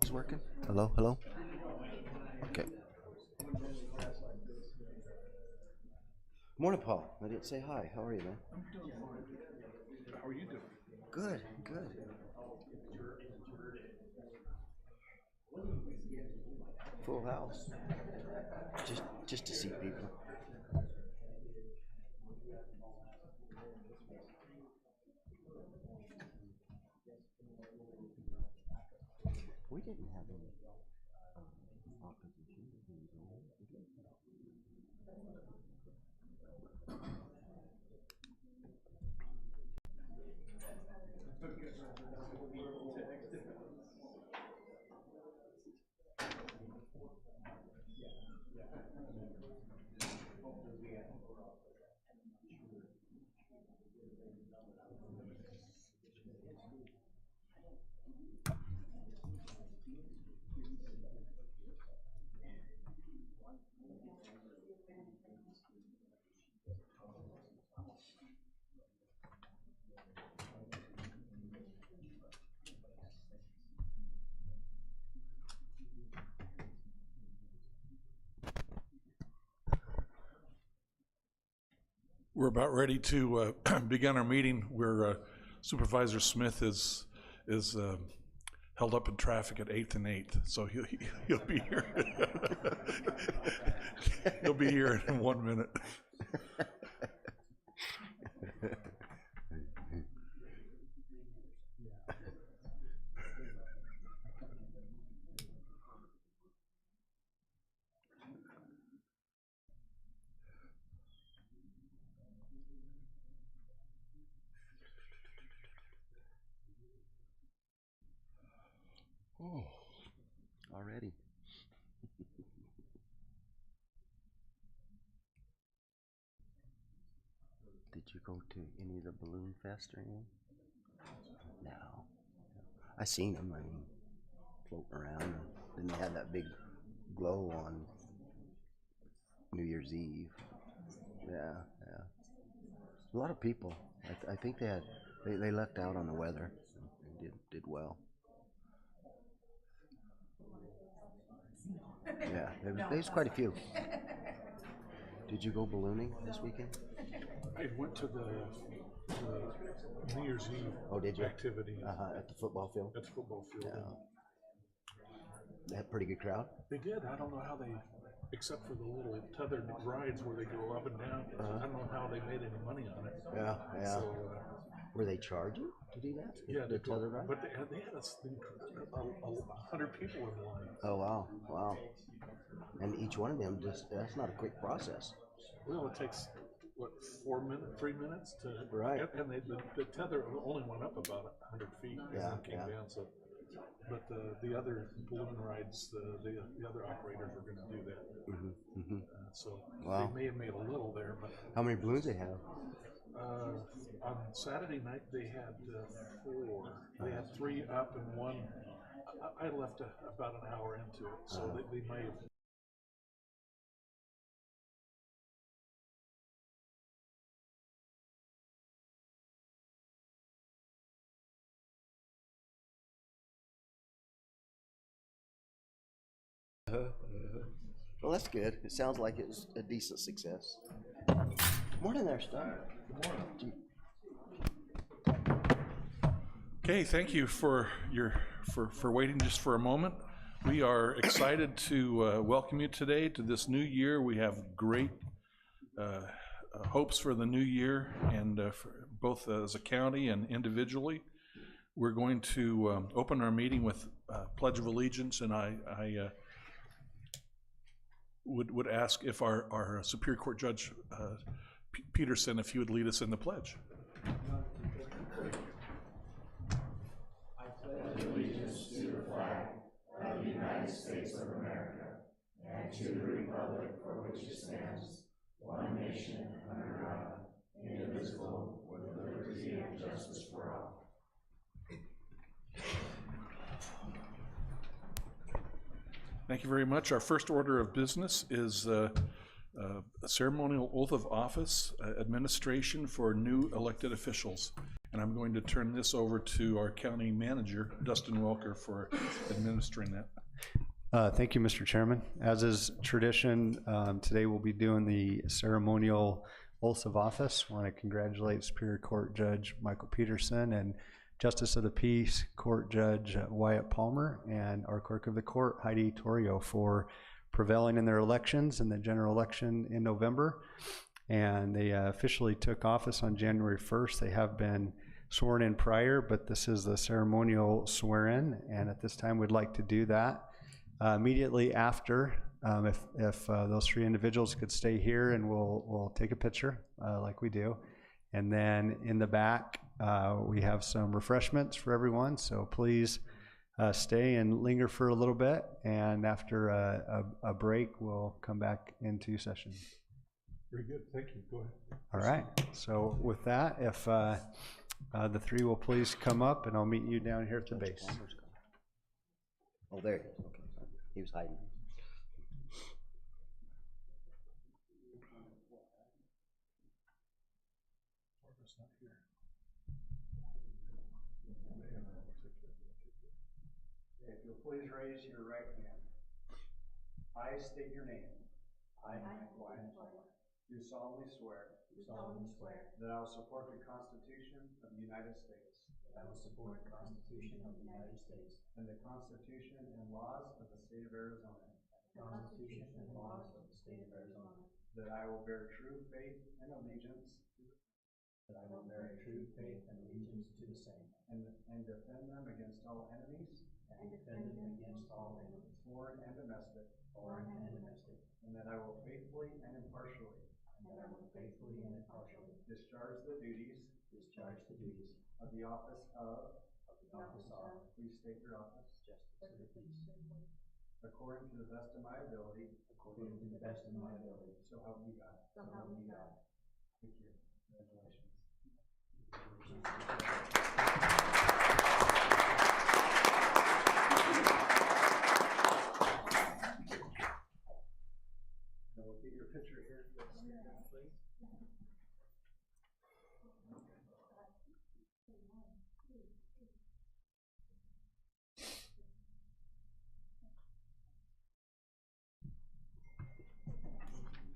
It's working. Hello, hello. Okay. Morning, Paul. I didn't say hi. How are you, man? I'm doing fine. How are you doing? Good, good. Full house. Just to see people. We didn't have any opposition. We're about ready to begin our meeting where Supervisor Smith is held up in traffic at 8th and 8th, so he'll be here. He'll be here in 1 minute. Oh, already. Did you go to any of the balloon fest or anything? No. I seen them. I mean, floating around. Then they had that big glow on New Year's Eve. Yeah, yeah. A lot of people. I think they lucked out on the weather and did well. Yeah, there's quite a few. Did you go ballooning this weekend? I went to the New Year's Eve activity At the football field? at the football field. Yeah. They had a pretty good crowd? They did. I don't know how they, except for the little tethered rides where they go up and down, I don't know how they made any money on it. Yeah, yeah. So, were they charging to do that? yeah, The tethered ride? but they had 100 people in line. Oh, wow, wow. And each one of them, that's not a quick process. Well, it takes, what, 3 minutes to... Right. And the tether only went up about 100 feet. Yeah, and came down, so... But the other balloon rides, the other operators were going to do that. Mm-hmm, mm-hmm. So wow. They may have made a little there, but... How many balloons they have? On Saturday night, they had 4. They had 3 up and 1... I left about an hour into it, so they may have... Well, that's good. It sounds like it was a decent success. Morning there, Star. Good morning. Okay, thank you for waiting just for a moment. We are excited to welcome you today to this new year. We have great hopes for the new year, and for both as a county and individually. We're going to open our meeting with Pledge of Allegiance, and I would ask if our Superior Court Judge Peterson, if he would lead us in the pledge. Allegiance to the flag of the United States of America and to the republic for which it stands, one nation under God, indivisible, with liberty and justice for all. Thank you very much. Our first order of business is a ceremonial oath of office administration for new elected officials. And I'm going to turn this over to our county manager, Dustin Welker, for administering that. Thank you, Mr. Chairman. As is tradition, today we'll be doing the ceremonial oaths of office. I want to congratulate Superior Court Judge Michael Peterson and Justice of the Peace Court Judge Wyatt Palmer and our Clerk of the Court, Heidi Torrio, for prevailing in their elections in the general election in November. And they officially took office on January 1st. They have been sworn in prior, but this is the ceremonial swear-in, and at this time we'd like to do that immediately after. If those three individuals could stay here, and we'll take a picture like we do. And then in the back, we have some refreshments for everyone, so please stay and linger for a little bit, and after a break, we'll come back into session. Very good, thank you. Go ahead. All right, so with that, if the three will please come up, and I'll meet you down here at the base. Oh, there he is. Okay. He was hiding. If you'll please raise your right hand. I state your name. I, Wyatt, do solemnly swear that I will support the Constitution of the United States and the Constitution and laws of the State of Arizona, that I will bear true faith and allegiance to the same, and defend them against all enemies, foreign and domestic, and that I will faithfully and impartially discharge the duties of the office of, please state your office, according to the best of my ability, so help me God. Thank you. Congratulations. We'll get your picture here, please.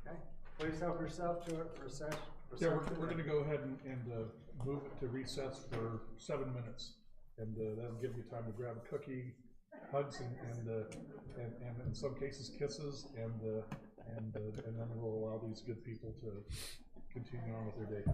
Okay, please help yourself to a recess. Yeah, we're going to go ahead and move it to recess for 7 minutes, and that'll give you time to grab a cookie, hugs, and in some cases kisses, and then we'll allow these good people to continue on with their day.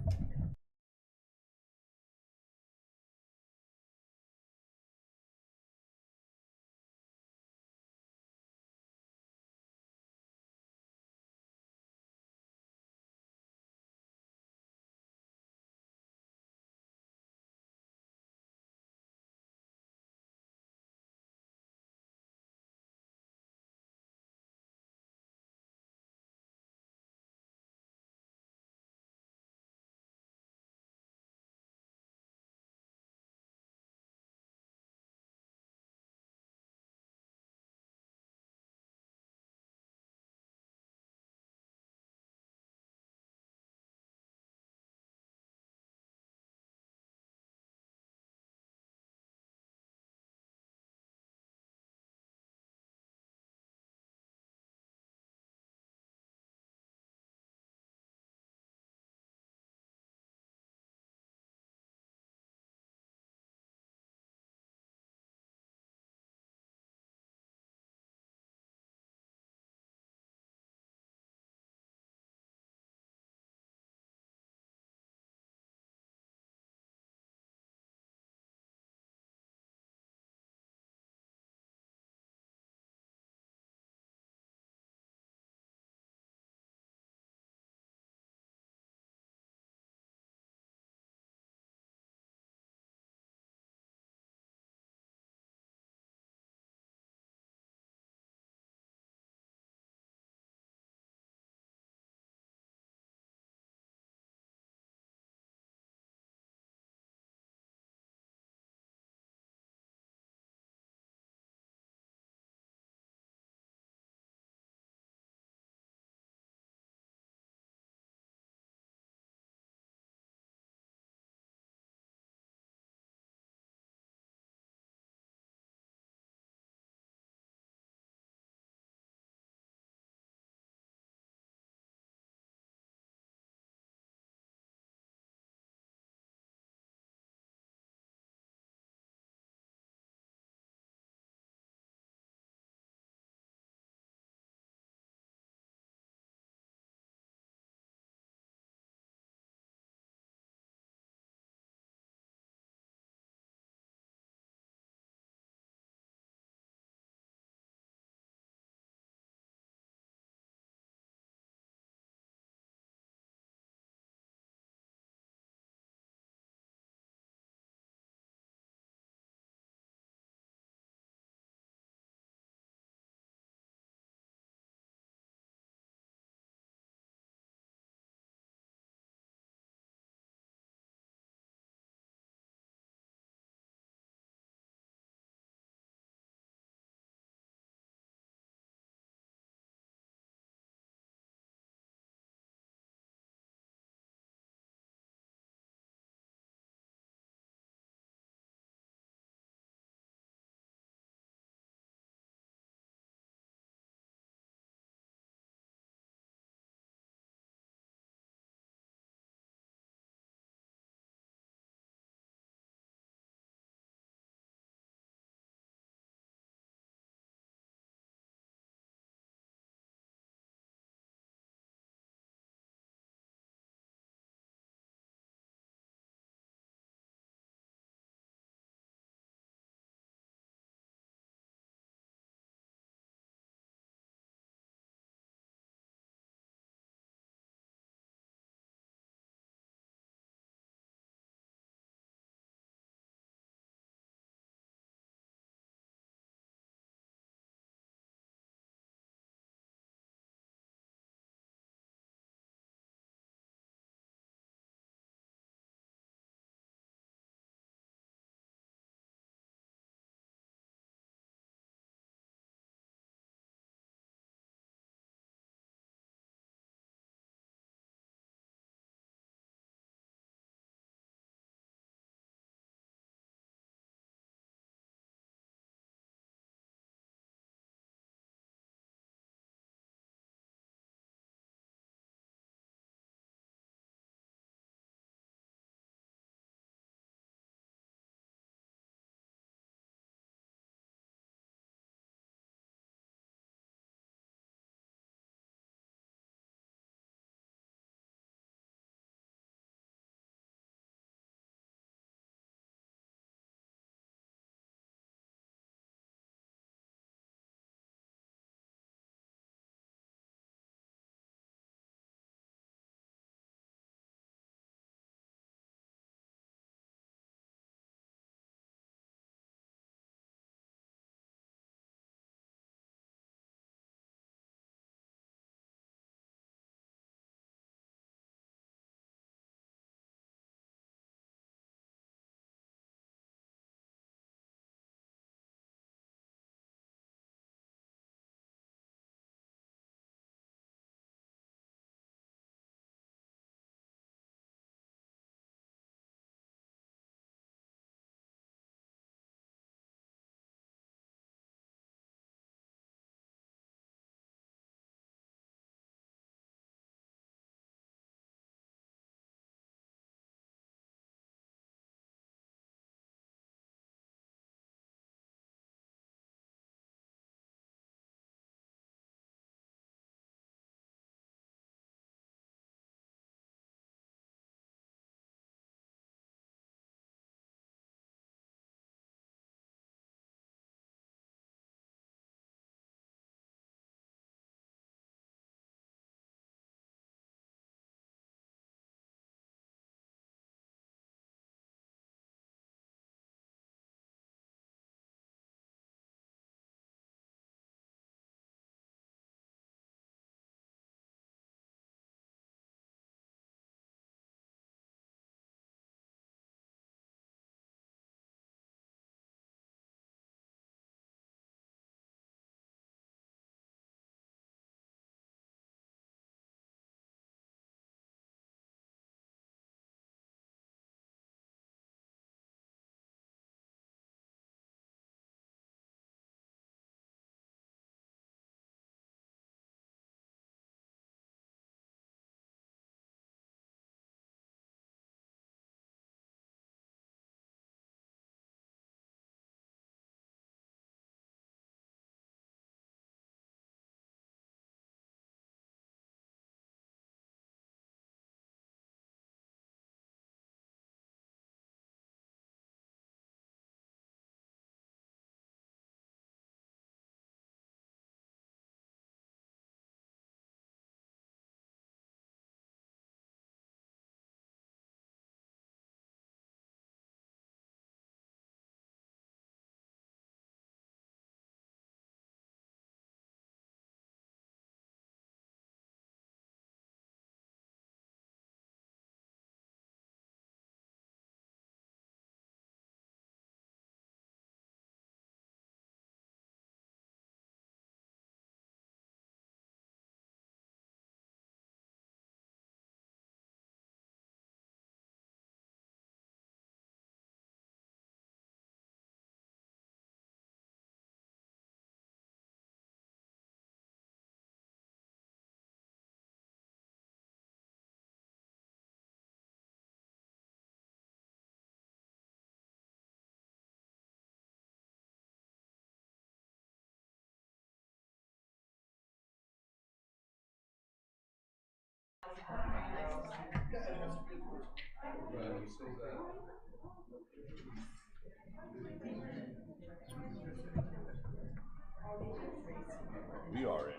We are anyway.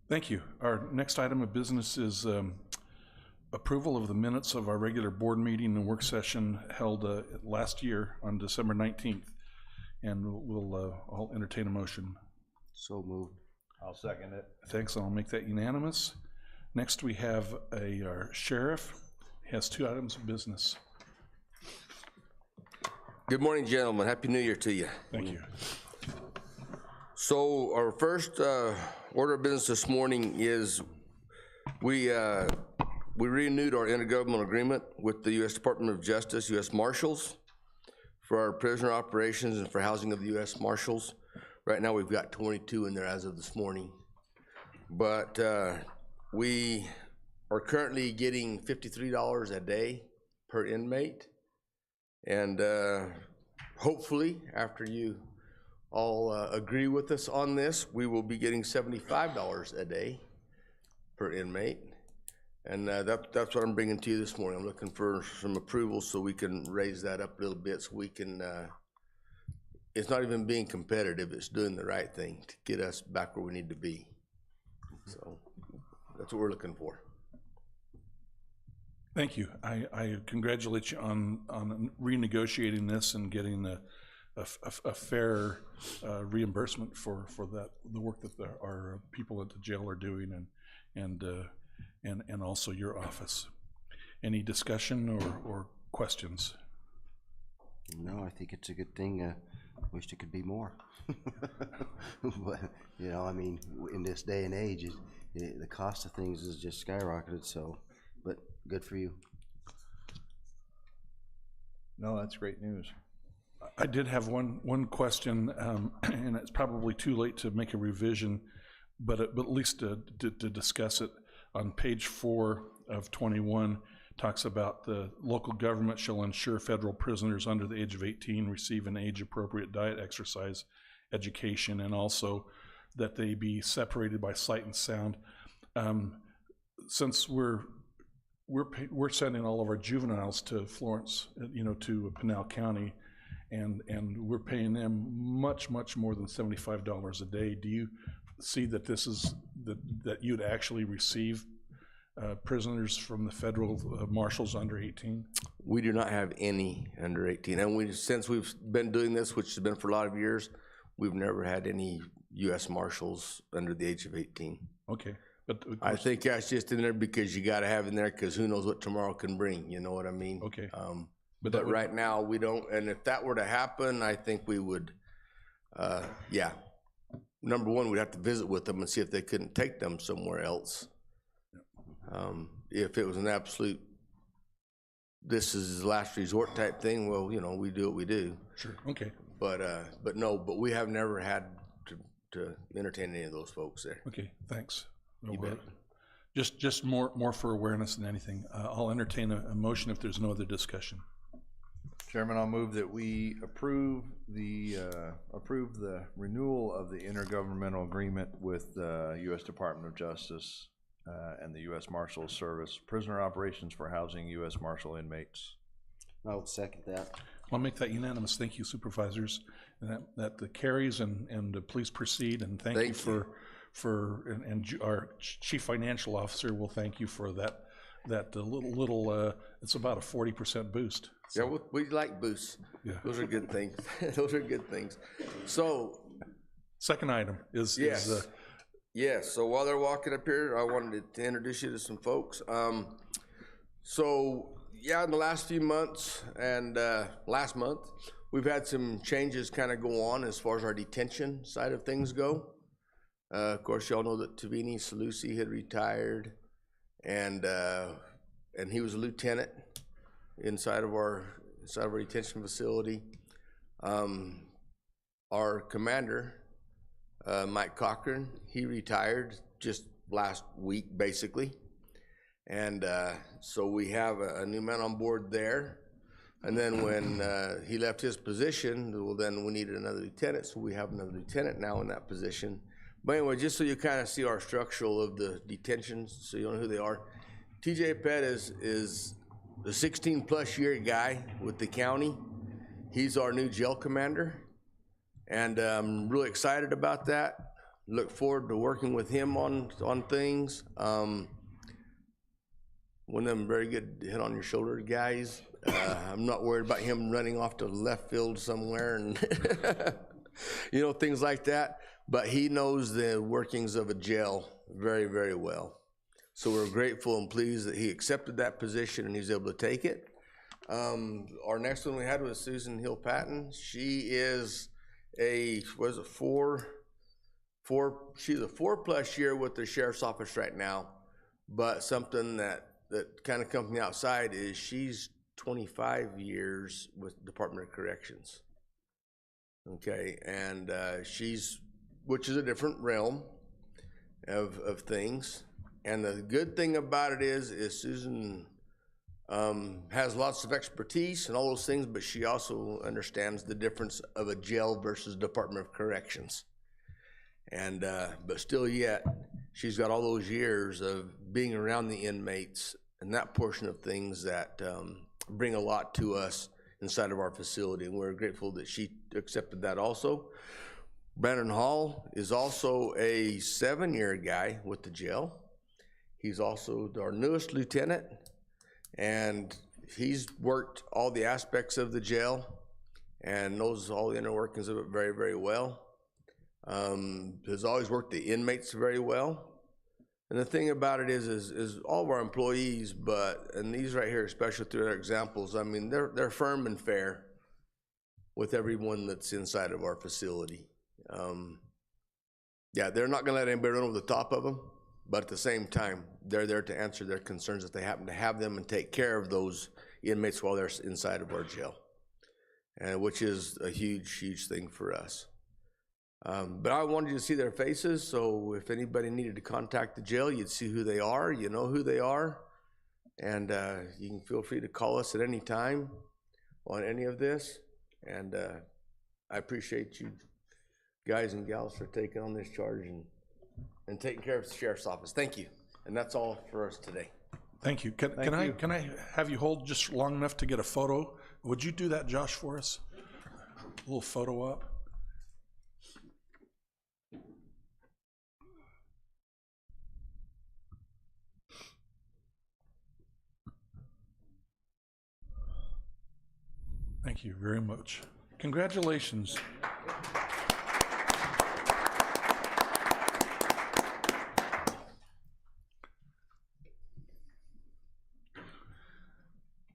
Thank you. Our next item of business is approval of the minutes of our regular board meeting and work session held last year on December 19th. And I'll entertain a motion. So moved. I'll second it. Thanks, I'll make that unanimous. Next, we have our sheriff. He has 2 items of business. Good morning, gentlemen. Happy New Year to you. Thank you. So our first order of business this morning is we renewed our intergovernmental agreement with the U.S. Department of Justice, U.S. Marshals, for our prisoner operations and for housing of the U.S. Marshals. Right now, we've got 22 in there as of this morning. But we are currently getting $53 a day per inmate. And hopefully, after you all agree with us on this, we will be getting $75 a day per inmate. And that's what I'm bringing to you this morning. I'm looking for some approval so we can raise that up a little bit so we can, it's not even being competitive, it's doing the right thing to get us back where we need to be. So that's what we're looking for. Thank you. I congratulate you on renegotiating this and getting a fair reimbursement for the work that our people at the jail are doing and also your office. Any discussion or questions? No, I think it's a good thing. Wish it could be more. But, you know, I mean, in this day and age, the cost of things is just skyrocketed, so, but good for you. No, that's great news. I did have one question, and it's probably too late to make a revision, but at least to discuss it. On page 4 of 21, talks about the local government shall ensure federal prisoners under the age of 18 receive an age-appropriate diet, exercise, education, and also that they be separated by sight and sound. Since we're sending all of our juveniles to Florence, to Pinal County, and we're paying them much more than $75 a day. Do you see that this is that you'd actually receive prisoners from the federal marshals under 18? We do not have any under 18, and since we've been doing this, which has been for a lot of years, we've never had any U.S. Marshals under the age of 18. Okay, but I think that's just in there because you got to have in there because who knows what tomorrow can bring. You know what I mean? Okay. But right now we don't. And if that were to happen, I think we would. Yeah. Number one, we'd have to visit with them and see if they couldn't take them somewhere else. If it was an absolute, this is the last resort type thing, well, we do what we do. Sure. Okay. But no, but we have never had to entertain any of those folks there. Okay. Thanks. You bet. Just more for awareness than anything. I'll entertain a motion if there's no other discussion. Chairman, I'll move that we approve the renewal of the intergovernmental agreement with the U.S. Department of Justice and the U.S. Marshals Service, prisoner operations for housing U.S. Marshal inmates. I'll second that. I'll make that unanimous. Thank you, supervisors. And that carries, and please proceed. And thank you and our chief financial officer will thank you for that little it's about a 40% boost. So. Yeah, we like boosts. Yeah. Those are good things. Those are good things. So. Second item is. Yes. Yes. So while they're walking up here, I wanted to introduce you to some folks. So yeah, in the last few months and last month, we've had some changes kind of go on as far as our detention side of things go. Of course, y'all know that Tavini Salusi had retired, and he was a lieutenant inside of our detention facility. Our commander Mike Cochran. He retired just last week, basically. And so we have a new man on board there. And then when he left his position, well, then we needed another lieutenant, so we have another lieutenant now in that position. But anyway, just so you kind of see our structural of the detentions, so you know who they are. TJ Pett is the 16-plus year guy with the county. He's our new jail commander, and I'm really excited about that. Look forward to working with him on things. One of them very good head on your shoulder guys. I'm not worried about him running off to left field somewhere and you know, things like that. But he knows the workings of a jail very, very well. So we're grateful and pleased that he accepted that position and he's able to take it. Our next one we had was Susan Hill Patton. She is she's a 4+ year with the sheriff's office right now. But something that kind of comes from the outside is she's 25 years with Department of Corrections. Okay, and which is a different realm of things. And the good thing about it is Susan has lots of expertise and all those things, but she also understands the difference of a jail versus Department of Corrections. And but still yet, she's got all those years of being around the inmates and that portion of things that bring a lot to us inside of our facility, and we're grateful that she accepted that also. Brandon Hall is also a 7-year guy with the jail. He's also our newest lieutenant, and he's worked all the aspects of the jail and knows all the inner workings of it very, very well. Has always worked the inmates very well. And the thing about it is all of our employees, and these right here, especially through their examples, I mean, they're firm and fair with everyone that's inside of our facility. Yeah, they're not gonna let anybody run over the top of them, but at the same time, they're there to answer their concerns if they happen to have them and take care of those inmates while they're inside of our jail, and which is a huge, huge thing for us. But I wanted you to see their faces, so if anybody needed to contact the jail, you'd see who they are, you know who they are, and you can feel free to call us at any time on any of this. And I appreciate you guys and gals for taking on this charge and taking care of the sheriff's office. Thank you. And that's all for us today. Thank you. Can I have you hold just long enough to get a photo? Would you do that, Josh, for us? A little photo up. Thank you very much. Congratulations.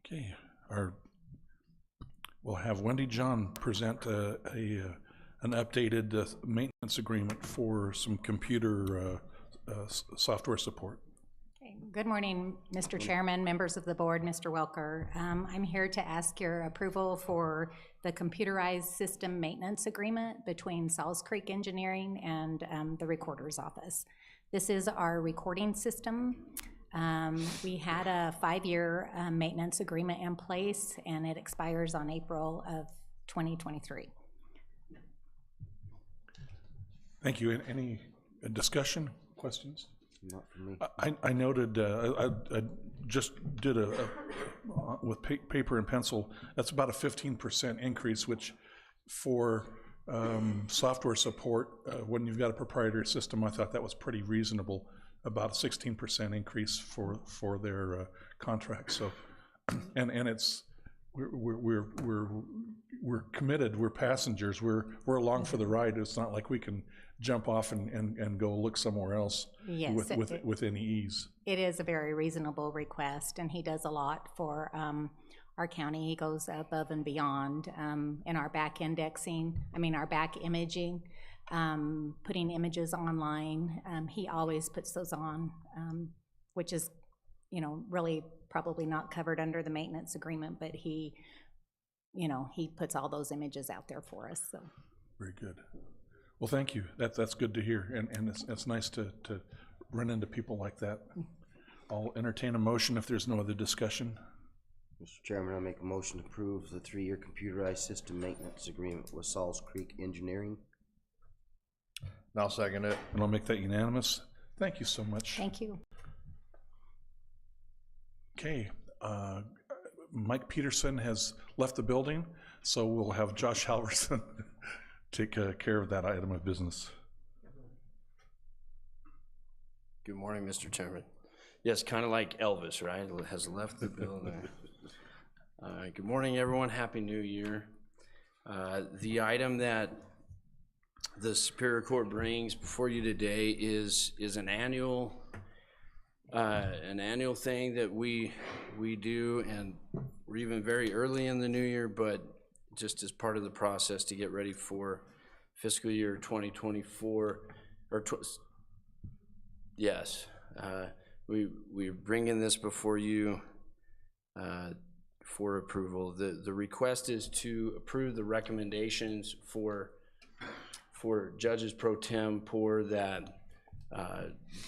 Okay, we'll have Wendy John present an updated maintenance agreement for some computer software support. Good morning, Mr. Chairman, members of the board, Mr. Welker. I'm here to ask your approval for the computerized system maintenance agreement between Salls Creek Engineering and the Recorder's Office. This is our recording system. We had a 5-year maintenance agreement in place, and it expires on April of 2023. Thank you. Any discussion, questions? Not for me. I noted, I just did with paper and pencil, that's about a 15% increase, which for software support, when you've got a proprietary system, I thought that was pretty reasonable, about a 16% increase for their contract. So, and it's, we're committed, we're passengers, we're along for the ride. It's not like we can jump off and go look somewhere else. Yes, with any ease. It is a very reasonable request, and he does a lot for our county. He goes above and beyond in our back indexing, our back imaging, putting images online. He always puts those on, which is, really probably not covered under the maintenance agreement, but he puts all those images out there for us. So. Very good. Well, thank you. That's good to hear, and it's nice to run into people like that. I'll entertain a motion if there's no other discussion. Mr. Chairman, I make a motion to approve the 3-year computerized system maintenance agreement with Salls Creek Engineering. And I'll second it. And I'll make that unanimous. Thank you so much. Thank you. Okay, Mike Peterson has left the building, so we'll have Josh Halverson take care of that item of business. Good morning, Mr. Chairman. Yes, kind of like Elvis, right? Has left the building. Good morning, everyone. Happy New Year. The item that the Superior Court brings before you today is an annual thing that we do, and we're even very early in the new year, but just as part of the process to get ready for fiscal year 2024, yes, we're bringing this before you for approval. The request is to approve the recommendations for judges pro tempore that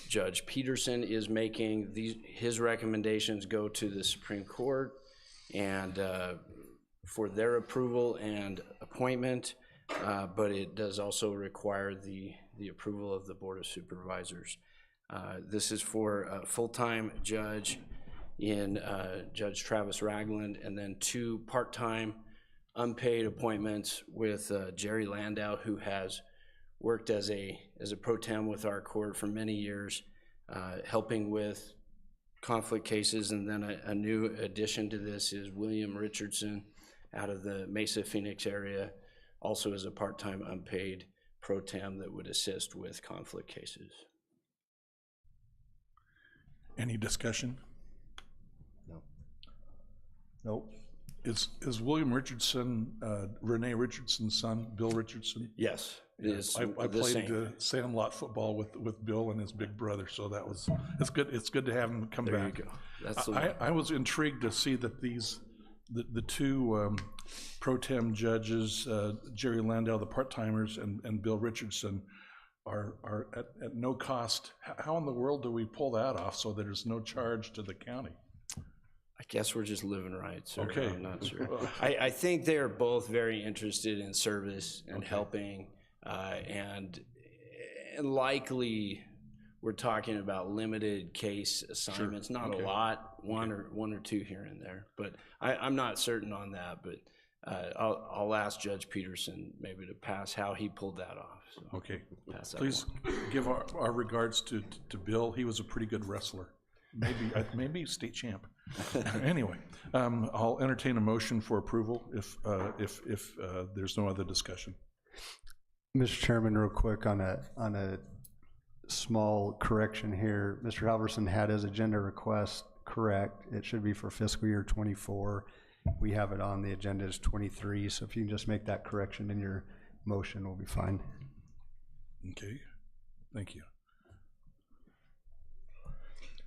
Judge Peterson is making. His recommendations go to the Supreme Court and for their approval and appointment, but it does also require the approval of the Board of Supervisors. This is for a full-time judge in Judge Travis Ragland, and then 2 part-time unpaid appointments with Jerry Landau, who has worked as a pro tem with our court for many years, helping with conflict cases. And then a new addition to this is William Richardson out of the Mesa, Phoenix area, also as a part-time unpaid pro tem that would assist with conflict cases. Any discussion? No. Nope. Is William Richardson Renee Richardson's son, Bill Richardson? Yes, it is. I played sandlot football with Bill and his big brother, so it's good. It's good to have him come There back. you go. That's the one. I was intrigued to see that the 2 pro tem judges, Jerry Landau, the part-timers, and Bill Richardson, are at no cost. How in the world do we pull that off so that there's no charge to the county? I guess we're just living right, sir. Okay. I'm not sure. I think they are both very interested in service and helping, and likely we're talking about limited case assignments, not a lot, one or two here and there. But I'm not certain on that. But I'll ask Judge Peterson maybe to pass how he pulled that off. So Okay. pass that Please give our regards to Bill. He was a pretty good wrestler. Maybe state champ. Anyway, I'll entertain a motion for approval if there's no other discussion. Mr. Chairman, real quick on a small correction here. Mr. Halverson had his agenda request correct. It should be for fiscal year 24. We have it on the agenda as 23, so if you can just make that correction in your motion, we'll be fine. Okay, thank you.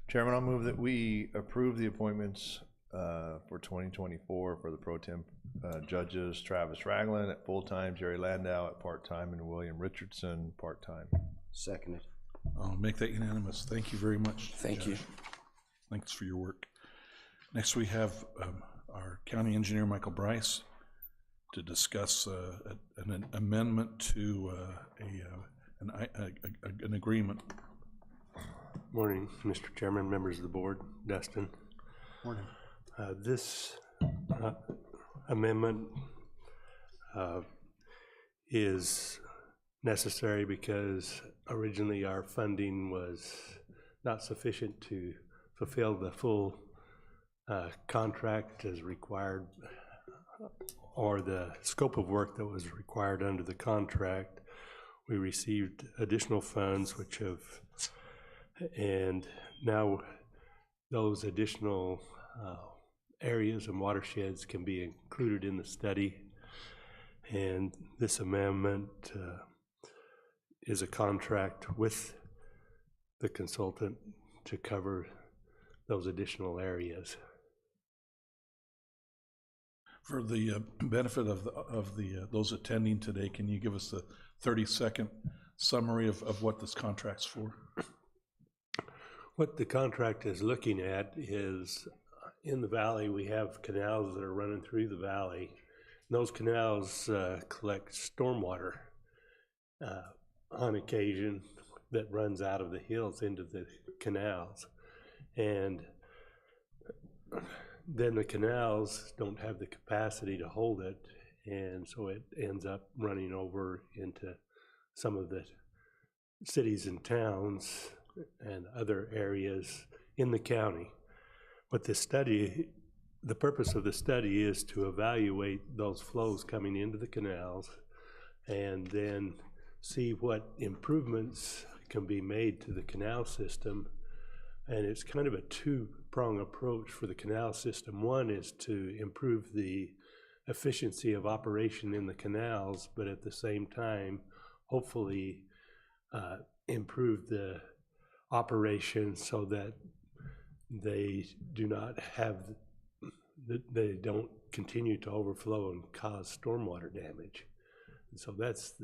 Chairman, I'll move that we approve the appointments for 2024 for the pro tem judges, Travis Ragland at full-time, Jerry Landau at part-time, and William Richardson part-time. Seconded. I'll make that unanimous. Thank you very much. Thank you. Thanks for your work. Next, we have our county engineer, Michael Bryce, to discuss an amendment to an agreement. Morning, Mr. Chairman, members of the board, Dustin. Morning. This amendment is necessary because originally our funding was not sufficient to fulfill the full contract as required, or the scope of work that was required under the contract. We received additional funds and now those additional areas and watersheds can be included in the study. And this amendment is a contract with the consultant to cover those additional areas. For the benefit of those attending today, can you give us a 30-second summary of what this contract's for? What the contract is looking at is, in the valley, we have canals that are running through the valley. And those canals collect stormwater on occasion that runs out of the hills into the canals. And then the canals don't have the capacity to hold it, and so it ends up running over into some of the cities and towns and other areas in the county. But the purpose of the study is to evaluate those flows coming into the canals and then see what improvements can be made to the canal system. And it's kind of a two-prong approach for the canal system. One is to improve the efficiency of operation in the canals, but at the same time, hopefully improve the operation so that they don't continue to overflow and cause stormwater damage. And so that's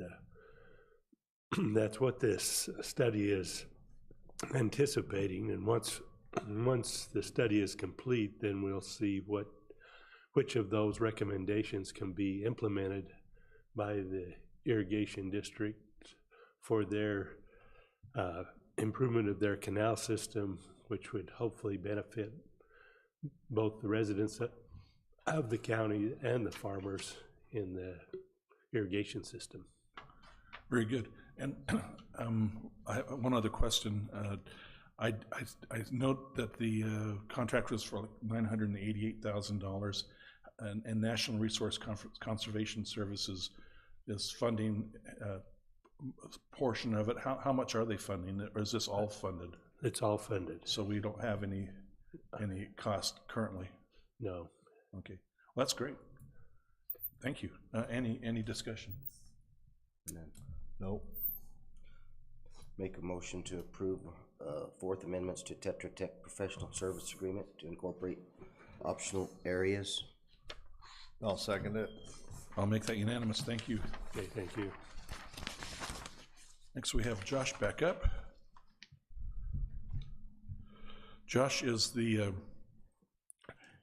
what this study is anticipating. And once the study is complete, then we'll see which of those recommendations can be implemented by the irrigation district for their improvement of their canal system, which would hopefully benefit both the residents of the county and the farmers in the irrigation system. Very good. And I have one other question. I note that the contract was for like $988,000, and National Resource Conservation Services is funding a portion of it. How much are they funding it, or is this all funded? It's all funded. So we don't have any cost currently? No. Okay. Well, that's great. Thank you. Any discussion? Nope. Make a motion to approve Fourth Amendments to Tetra Tech Professional Service Agreement to incorporate optional areas. I'll second it. I'll make that unanimous. Thank you. Okay, thank you. Next, we have Josh back up. Josh is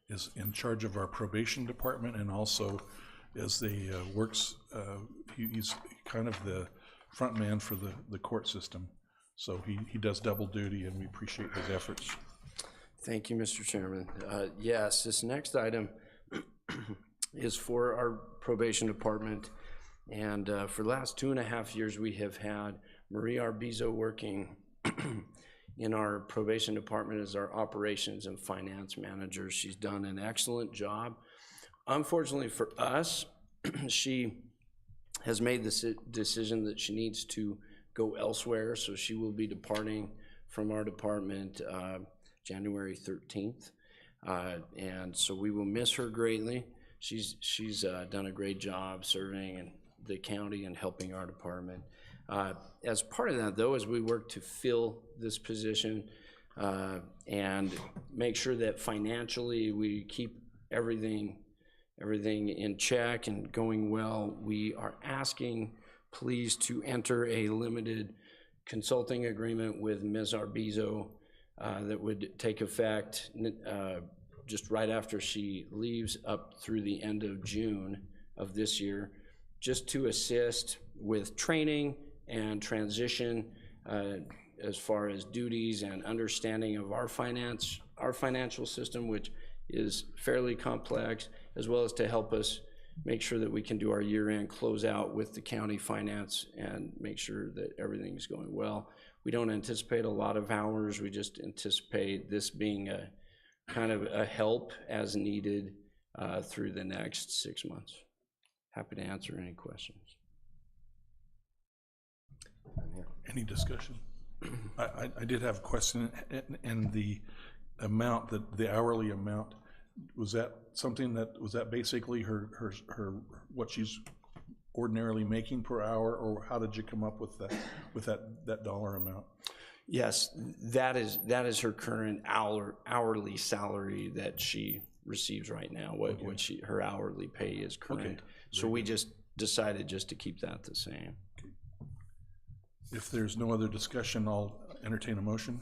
is in charge of our probation department, and also is he's kind of the front man for the court system. So he does double duty, and we appreciate his efforts. Thank you, Mr. Chairman. Yes, this next item is for our probation department. And for the last 2.5 years, we have had Marie Arbizo working in our probation department as our operations and finance manager. She's done an excellent job. Unfortunately for us, she has made the decision that she needs to go elsewhere, so she will be departing from our department January 13th. And so we will miss her greatly. She's done a great job serving in the county and helping our department. As part of that, though, as we work to fill this position and make sure that financially we keep everything in check and going well, we are asking please to enter a limited consulting agreement with Ms. Arbizo that would take effect just right after she leaves up through the end of June of this year, just to assist with training and transition as far as duties and understanding of our financial system, which is fairly complex, as well as to help us make sure that we can do our year-end closeout with the county finance and make sure that everything's going well. We don't anticipate a lot of hours. We just anticipate this being a kind of a help as needed through the next 6 months. Happy to answer any questions. Any discussion? I did have a question, and the amount, the hourly amount, was that something was that basically her what she's ordinarily making per hour, or how did you come up with that dollar amount? Yes, that is her current hourly salary that she receives right now, what her hourly pay is current. So we just decided just to keep that the same. If there's no other discussion, I'll entertain a motion.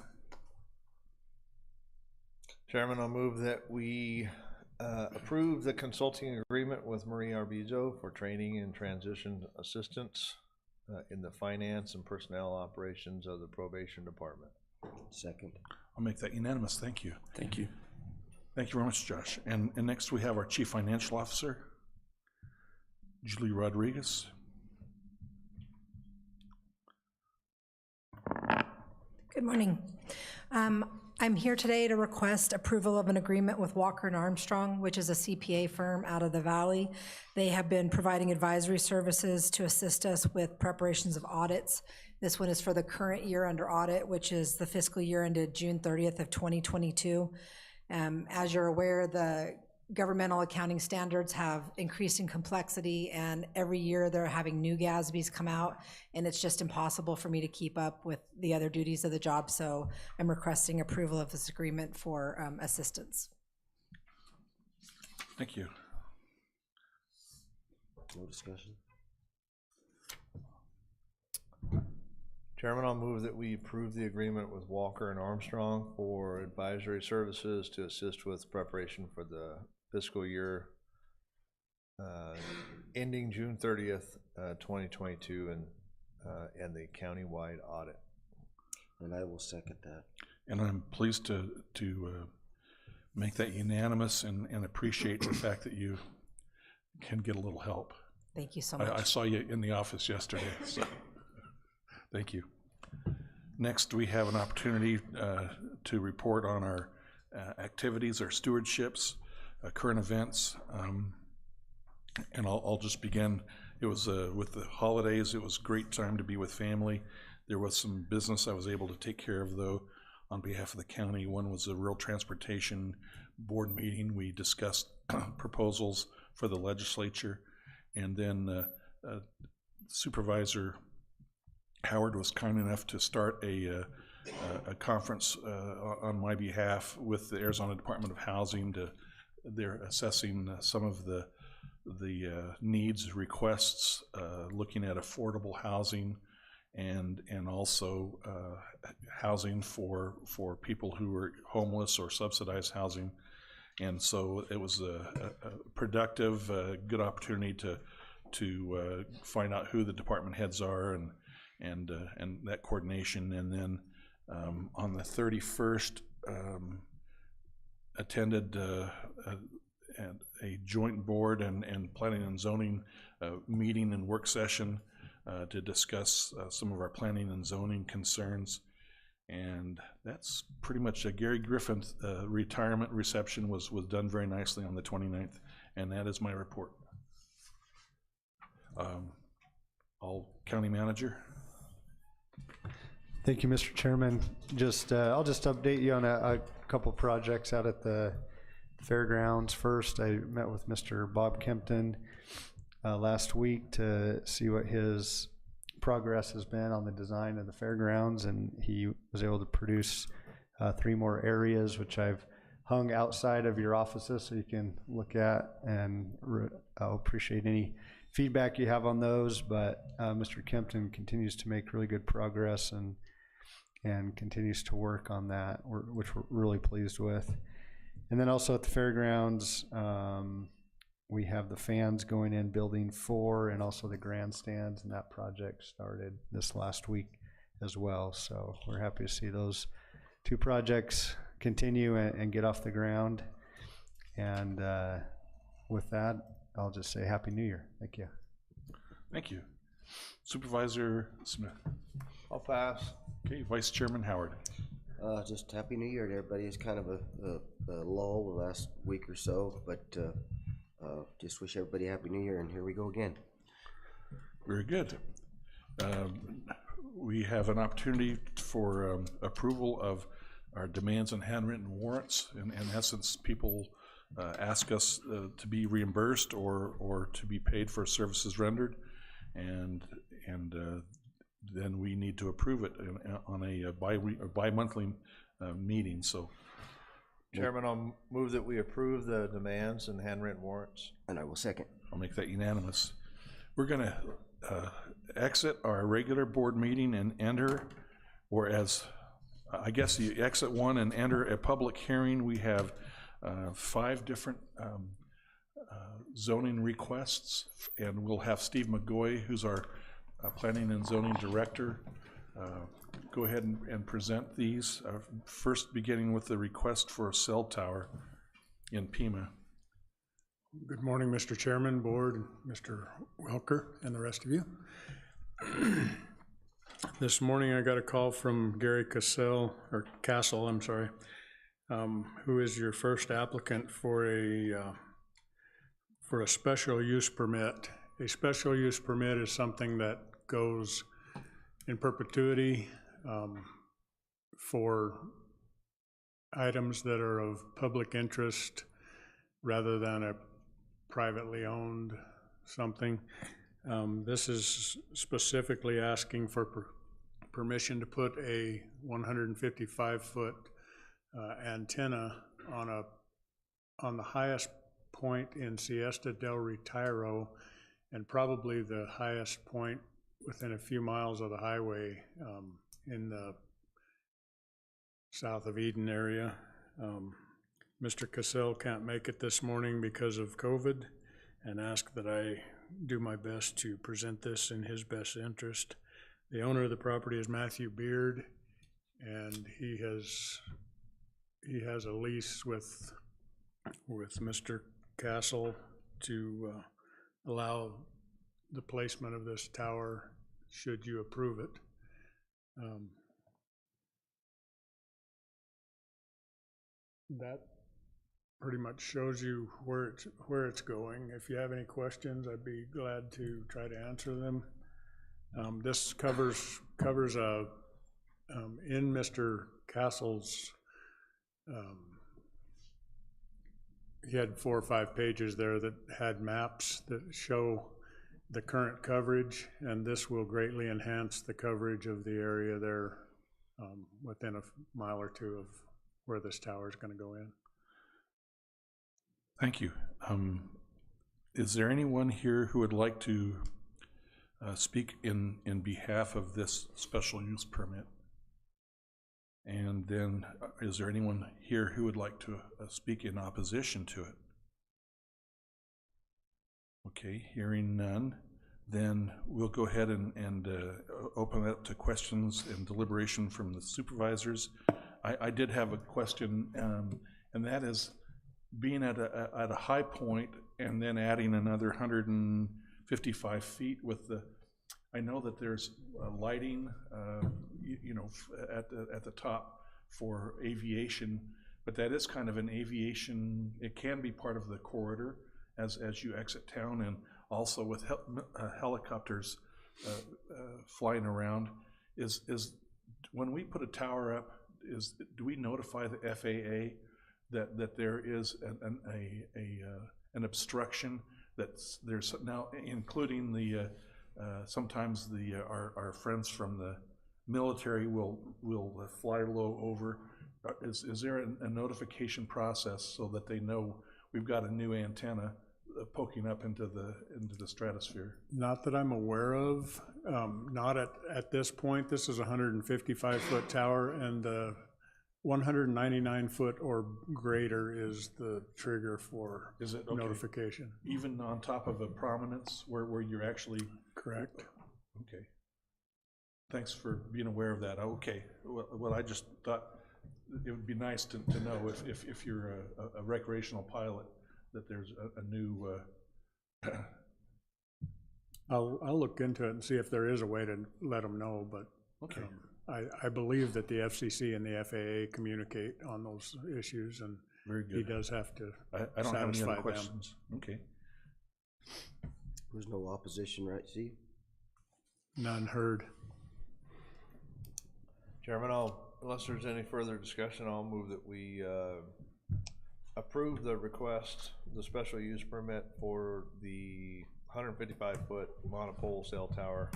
Chairman, I'll move that we approve the consulting agreement with Marie Arbizo for training and transition assistance in the finance and personnel operations of the probation department. Second. I'll make that unanimous. Thank you. Thank you. Thank you very much, Josh. And next we have our Chief Financial Officer, Julie Rodriguez. Good morning. I'm here today to request approval of an agreement with Walker & Armstrong, which is a CPA firm out of the Valley. They have been providing advisory services to assist us with preparations of audits. This one is for the current year under audit, which is the fiscal year ended June 30th of 2022. As you're aware, the governmental accounting standards have increased in complexity, and every year they're having new GASBs come out, and it's just impossible for me to keep up with the other duties of the job, so I'm requesting approval of this agreement for assistance. Thank you. No discussion. Chairman, I'll move that we approve the agreement with Walker & Armstrong for advisory services to assist with preparation for the fiscal year ending June 30th, 2022, and the countywide audit. And I will second that. And I'm pleased to make that unanimous and appreciate the fact that you can get a little help. Thank you so much. I saw you in the office yesterday, so thank you. Next, we have an opportunity to report on our activities, our stewardships, current events, and I'll just begin. It was with the holidays, it was a great time to be with family. There was some business I was able to take care of, though, on behalf of the county. One was a rural transportation board meeting. We discussed proposals for the legislature, and then Supervisor Howard was kind enough to start a conference on my behalf with the Arizona Department of Housing. They're assessing some of the needs, requests, looking at affordable housing and also housing for people who are homeless or subsidized housing. And so it was a productive, good opportunity to find out who the department heads are and that coordination. And then on the 31st, attended a joint board and planning and zoning meeting and work session to discuss some of our planning and zoning concerns. And that's pretty much Gary Griffin's retirement reception was done very nicely on the 29th, and that is my report. County Manager. Thank you, Mr. Chairman. I'll just update you on a couple projects out at the fairgrounds. First, I met with Mr. Bob Kempton last week to see what his progress has been on the design of the fairgrounds, and he was able to produce 3 more areas, which I've hung outside of your offices so you can look at, and I'll appreciate any feedback you have on those. But Mr. Kempton continues to make really good progress and continues to work on that, which we're really pleased with. And then also at the fairgrounds, we have the fans going in building 4 and also the grandstands, and that project started this last week as well. So we're happy to see those 2 projects continue and get off the ground. And with that, I'll just say Happy New Year. Thank you. Thank you. Supervisor Smith. I'll pass. Okay, Vice Chairman Howard. Just Happy New Year to everybody. It's kind of a lull the last week or so, but just wish everybody Happy New Year, and here we go again. Very good. We have an opportunity for approval of our demands and handwritten warrants. In essence, people ask us to be reimbursed or to be paid for services rendered, and then we need to approve it on a bi-monthly meeting. So Chairman, I'll move that we approve the demands and handwritten warrants. And I will second. I'll make that unanimous. We're gonna exit our regular board meeting and enter, or as, I guess you exit one and enter a public hearing. We have 5 different zoning requests, and we'll have Steve McGoy, who's our planning and zoning director, go ahead and present these, first beginning with the request for a cell tower in Pima. Good morning, Mr. Chairman, Board, Mr. Welker, and the rest of you. This morning I got a call from Gary Castle, I'm sorry, who is your first applicant for a special use permit. A special use permit is something that goes in perpetuity for items that are of public interest rather than a privately owned something. This is specifically asking for permission to put a 155-foot antenna on the highest point in Siesta del Retiro, and probably the highest point within a few miles of the highway in the south of Eden area. Mr. Cassell can't make it this morning because of COVID, and asked that I do my best to present this in his best interest. The owner of the property is Matthew Beard, and he has a lease with Mr. Castle to allow the placement of this tower should you approve it. That pretty much shows you where it's going. If you have any questions, I'd be glad to try to answer them. This covers in Mr. Castle's, he had 4 or 5 pages there that had maps that show the current coverage, and this will greatly enhance the coverage of the area there within a mile or 2 of where this tower is going to go in. Thank you. Is there anyone here who would like to speak in behalf of this special use permit? And then is there anyone here who would like to speak in opposition to it? Okay, hearing none, then we'll go ahead and open it up to questions and deliberation from the supervisors. I did have a question, and that is, being at a high point and then adding another 155 feet with the, I know that there's lighting, at the top for aviation, but that is kind of an aviation. It can be part of the corridor as you exit town, and also with helicopters flying around. Is when we put a tower up, do we notify the FAA that there is an obstruction, that there's now, including the sometimes our friends from the military will fly low over? Is there a notification process so that they know we've got a new antenna poking up into the stratosphere? Not that I'm aware of. Not at this point. This is a 155-foot tower, and the 199-foot or greater is the trigger for notification. Even on top of a prominence where you're actually... Correct. Okay. Thanks for being aware of that. Okay. Well, I just thought it would be nice to know if you're a recreational pilot, that there's a new... I'll look into it and see if there is a way to let them know, but okay. I believe that the FCC and the FAA communicate on those issues, and very good. He does have to I don't have any other them. questions. Okay. There's no opposition, right, Steve? None heard. Chairman, unless there's any further discussion, I'll move that we approve the request, the special use permit for the 155-foot monopole cell tower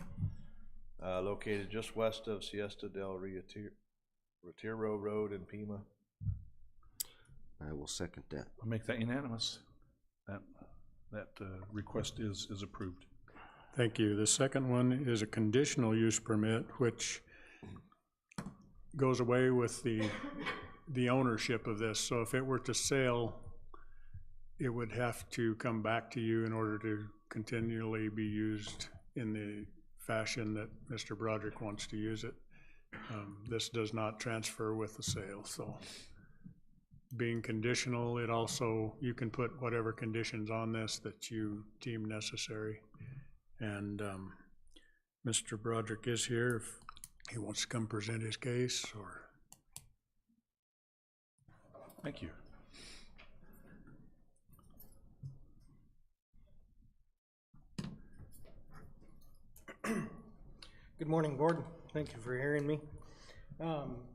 located just west of Siesta del Retiro Road in Pima. I will second that. I'll make that unanimous. That request is approved. Thank you. The second one is a conditional use permit, which goes away with the ownership of this. So if it were to sell, it would have to come back to you in order to continually be used in the fashion that Mr. Broderick wants to use it. This does not transfer with the sale, so being conditional, it also, you can put whatever conditions on this that you deem necessary. And Mr. Broderick is here if he wants to come present his case, or. Thank you. Good morning, Board. Thank you for hearing me.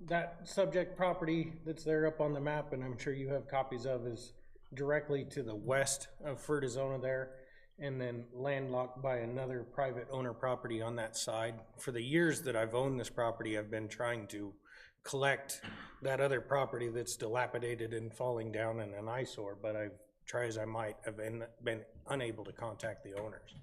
That subject property that's there up on the map, and I'm sure you have copies of, is directly to the west of Fertizona there, and then landlocked by another private owner property on that side. For the years that I've owned this property, I've been trying to collect that other property that's dilapidated and falling down in an eyesore, but I've tried as I might, have been unable to contact the owners.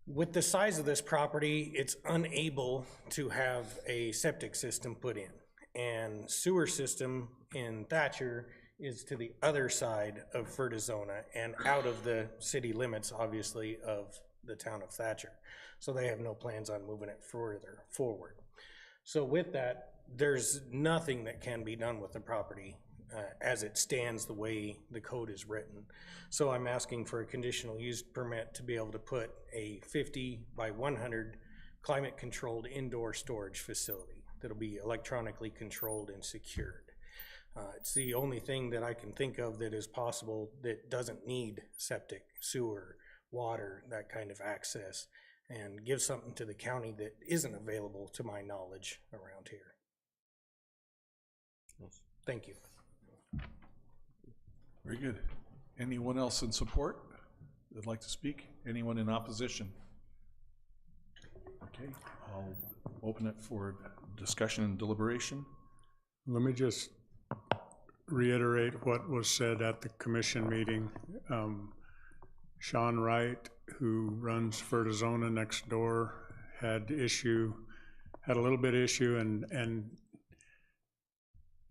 With the size of this property, it's unable to have a septic system put in, and sewer system in Thatcher is to the other side of Fertizona and out of the city limits, obviously, of the town of Thatcher. So they have no plans on moving it further forward. So with that, there's nothing that can be done with the property as it stands the way the code is written. So I'm asking for a conditional use permit to be able to put a 50 by 100 climate controlled indoor storage facility that'll be electronically controlled and secured. It's the only thing that I can think of that is possible that doesn't need septic, sewer, water, that kind of access, and give something to the county that isn't available to my knowledge around here. Thank you. Very good. Anyone else in support that'd like to speak? Anyone in opposition? Okay, I'll open it for discussion and deliberation. Let me just reiterate what was said at the commission meeting. Sean Wright, who runs Fertizona next door, had a little bit issue and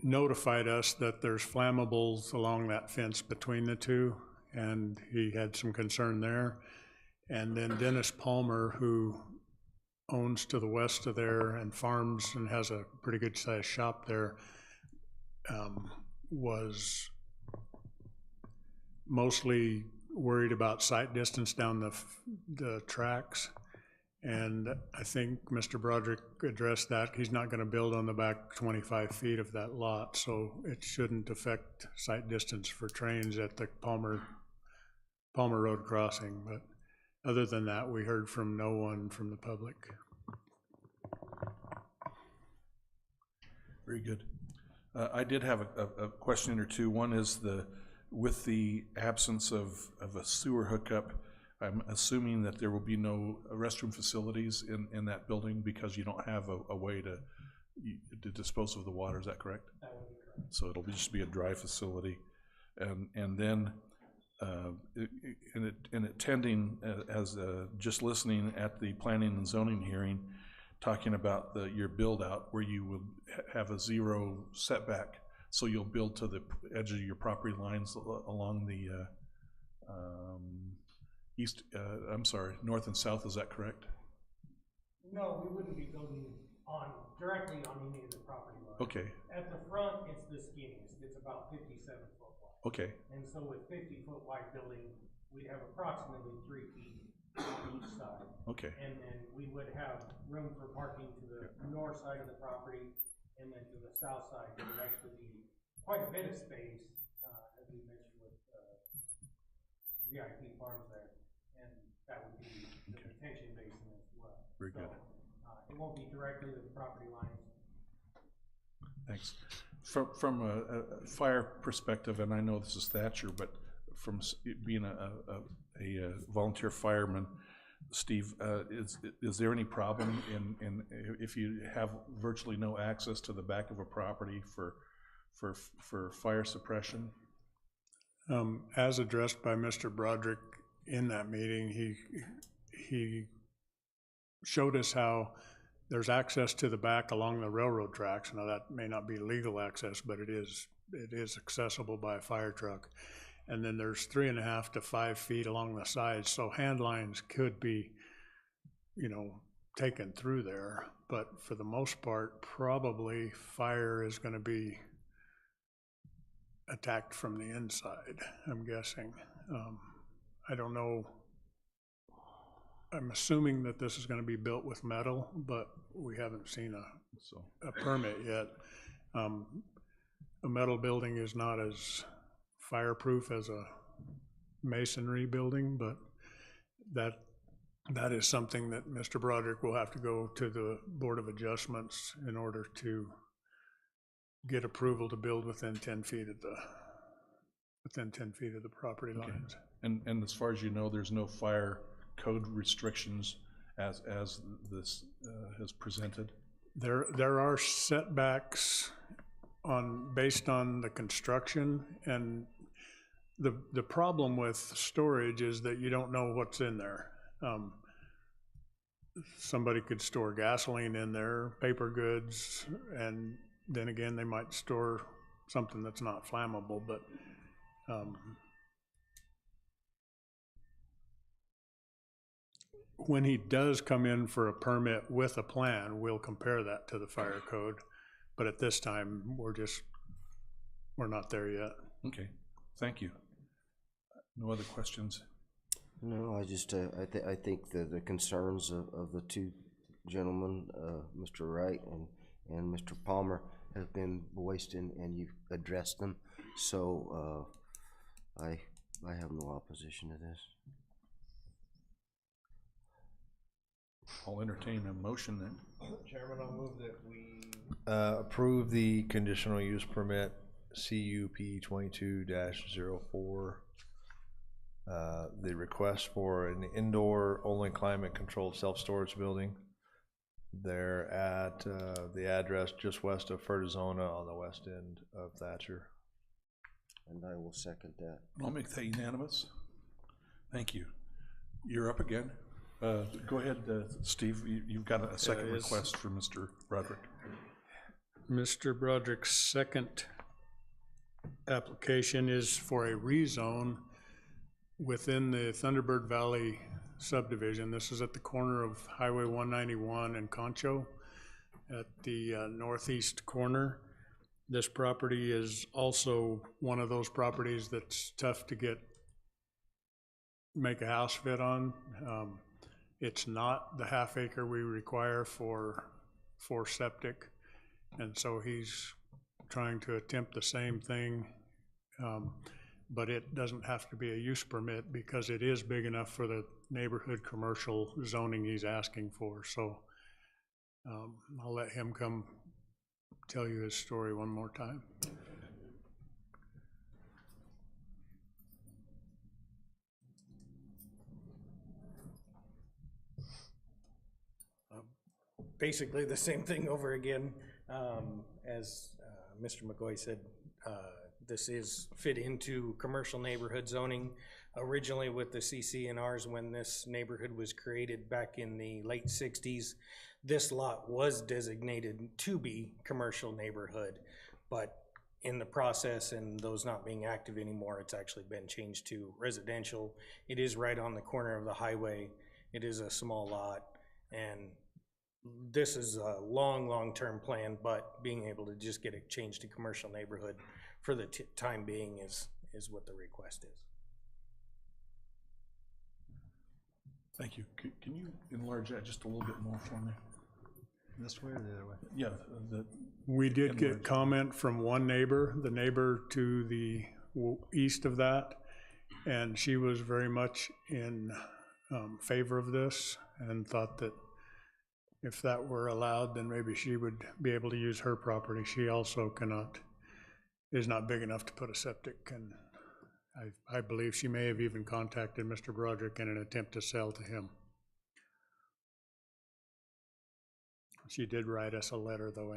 notified us that there's flammables along that fence between the two, and he had some concern there. And then Dennis Palmer, who owns to the west of there and farms and has a pretty good sized shop there, was mostly worried about sight distance down the tracks. And I think Mr. Broderick addressed that. He's not going to build on the back 25 feet of that lot, so it shouldn't affect sight distance for trains at the Palmer Road crossing. But other than that, we heard from no one from the public. Very good. I did have a question or two. One is with the absence of a sewer hookup, I'm assuming that there will be no restroom facilities in that building because you don't have a way to dispose of the water. Is that correct? That would be correct. So it'll just be a dry facility, and then in attending as just listening at the planning and zoning hearing, talking about your build out where you will have a zero setback, so you'll build to the edge of your property lines along the north and south, is that correct? No, we wouldn't be building directly on any of the property lines. Okay. At the front, it's the skinniest. It's about 57 foot wide. Okay. And so with 50-foot wide building, we'd have approximately 3 feet on each side. Okay. And then we would have room for parking to the north side of the property, and then to the south side, there would actually be quite a bit of space, as we mentioned with VIP Farms there, and that would be the detention basin as well. Very good. It won't be directly to the property lines. Thanks. From a fire perspective, and I know this is Thatcher, but from being a volunteer fireman, Steve, is there any problem in if you have virtually no access to the back of a property for for fire suppression. As addressed by Mr. Broderick in that meeting, he showed us how there's access to the back along the railroad tracks. Now, that may not be legal access, but it is accessible by a fire truck. And then there's 3.5 to 5 feet along the sides, so hand lines could be, taken through there. But for the most part, probably fire is gonna be attacked from the inside, I'm guessing. I don't know. I'm assuming that this is gonna be built with metal, but we haven't seen a permit yet. A metal building is not as fireproof as a masonry building, but that is something that Mr. Broderick will have to go to the Board of Adjustments in order to get approval to build within 10 feet of the property lines. And as far as you know, there's no fire code restrictions as this has presented? There are setbacks based on the construction, and the problem with storage is that you don't know what's in there. Somebody could store gasoline in there, paper goods, and then again, they might store something that's not flammable, but when he does come in for a permit with a plan, we'll compare that to the fire code. But at this time, we're not there yet. Okay, thank you. No other questions? No, I think the concerns of the two gentlemen, Mr. Wright and Mr. Palmer, have been voiced and you've addressed them. So I have no opposition to this. I'll entertain a motion then. Chairman, I'll move that we approve the conditional use permit CUP 22-04. The request for an indoor only climate controlled self-storage building. They're at the address just west of Fertizona on the west end of Thatcher. And I will second that. I'll make that unanimous. Thank you. You're up again. Go ahead, Steve. You've got a second request for Mr. Broderick. Mr. Broderick's second application is for a rezone within the Thunderbird Valley subdivision. This is at the corner of Highway 191 and Concho at the northeast corner. This property is also one of those properties that's tough to make a house fit on. It's not the half acre we require for septic, and so he's trying to attempt the same thing, but it doesn't have to be a use permit because it is big enough for the neighborhood commercial zoning he's asking for. So I'll let him come tell you his story one more time. Basically the same thing over again. As Mr. McCoy said, this is fit into commercial neighborhood zoning. Originally with the CC&Rs, when this neighborhood was created back in the late 60s, this lot was designated to be commercial neighborhood, but in the process and those not being active anymore, it's actually been changed to residential. It is right on the corner of the highway. It is a small lot, and this is a long-term plan, but being able to just get it changed to commercial neighborhood for the time being is what the request is. Thank you. Can you enlarge that just a little bit more for me? This way or the other way? Yeah. We did get comment from one neighbor, the neighbor to the east of that, and she was very much in favor of this and thought that if that were allowed, then maybe she would be able to use her property. She also is not big enough to put a septic, and I believe she may have even contacted Mr. Broderick in an attempt to sell to him. She did write us a letter, though,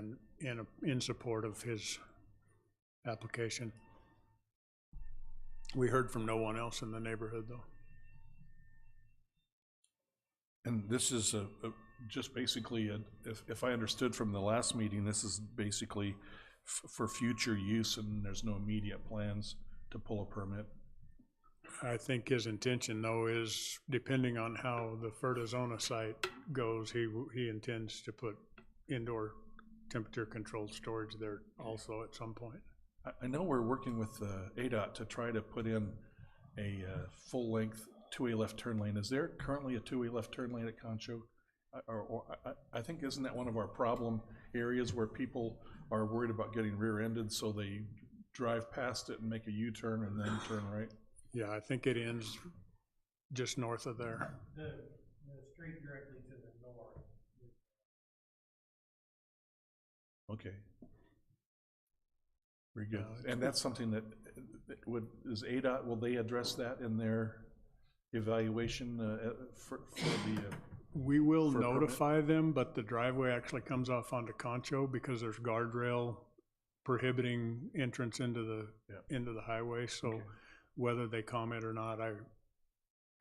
in support of his application. We heard from no one else in the neighborhood, though. And this is just basically, if I understood from the last meeting, this is basically for future use, and there's no immediate plans to pull a permit. I think his intention, though, is depending on how the Fertizona site goes, he intends to put indoor temperature-controlled storage there also at some point. I know we're working with ADOT to try to put in a full-length two-way left turn lane. Is there currently a two-way left turn lane at Concho? I think, isn't that one of our problem areas where people are worried about getting rear-ended, so they drive past it and make a U-turn and then turn right? Yeah, I think it ends just north of there. The street directly to the north. Okay. Very good. And that's something that is ADOT, will they address that in their evaluation for the? We will notify them, but the driveway actually comes off onto Concho because there's guardrail prohibiting entrance into the highway. So okay. Whether they comment or not, I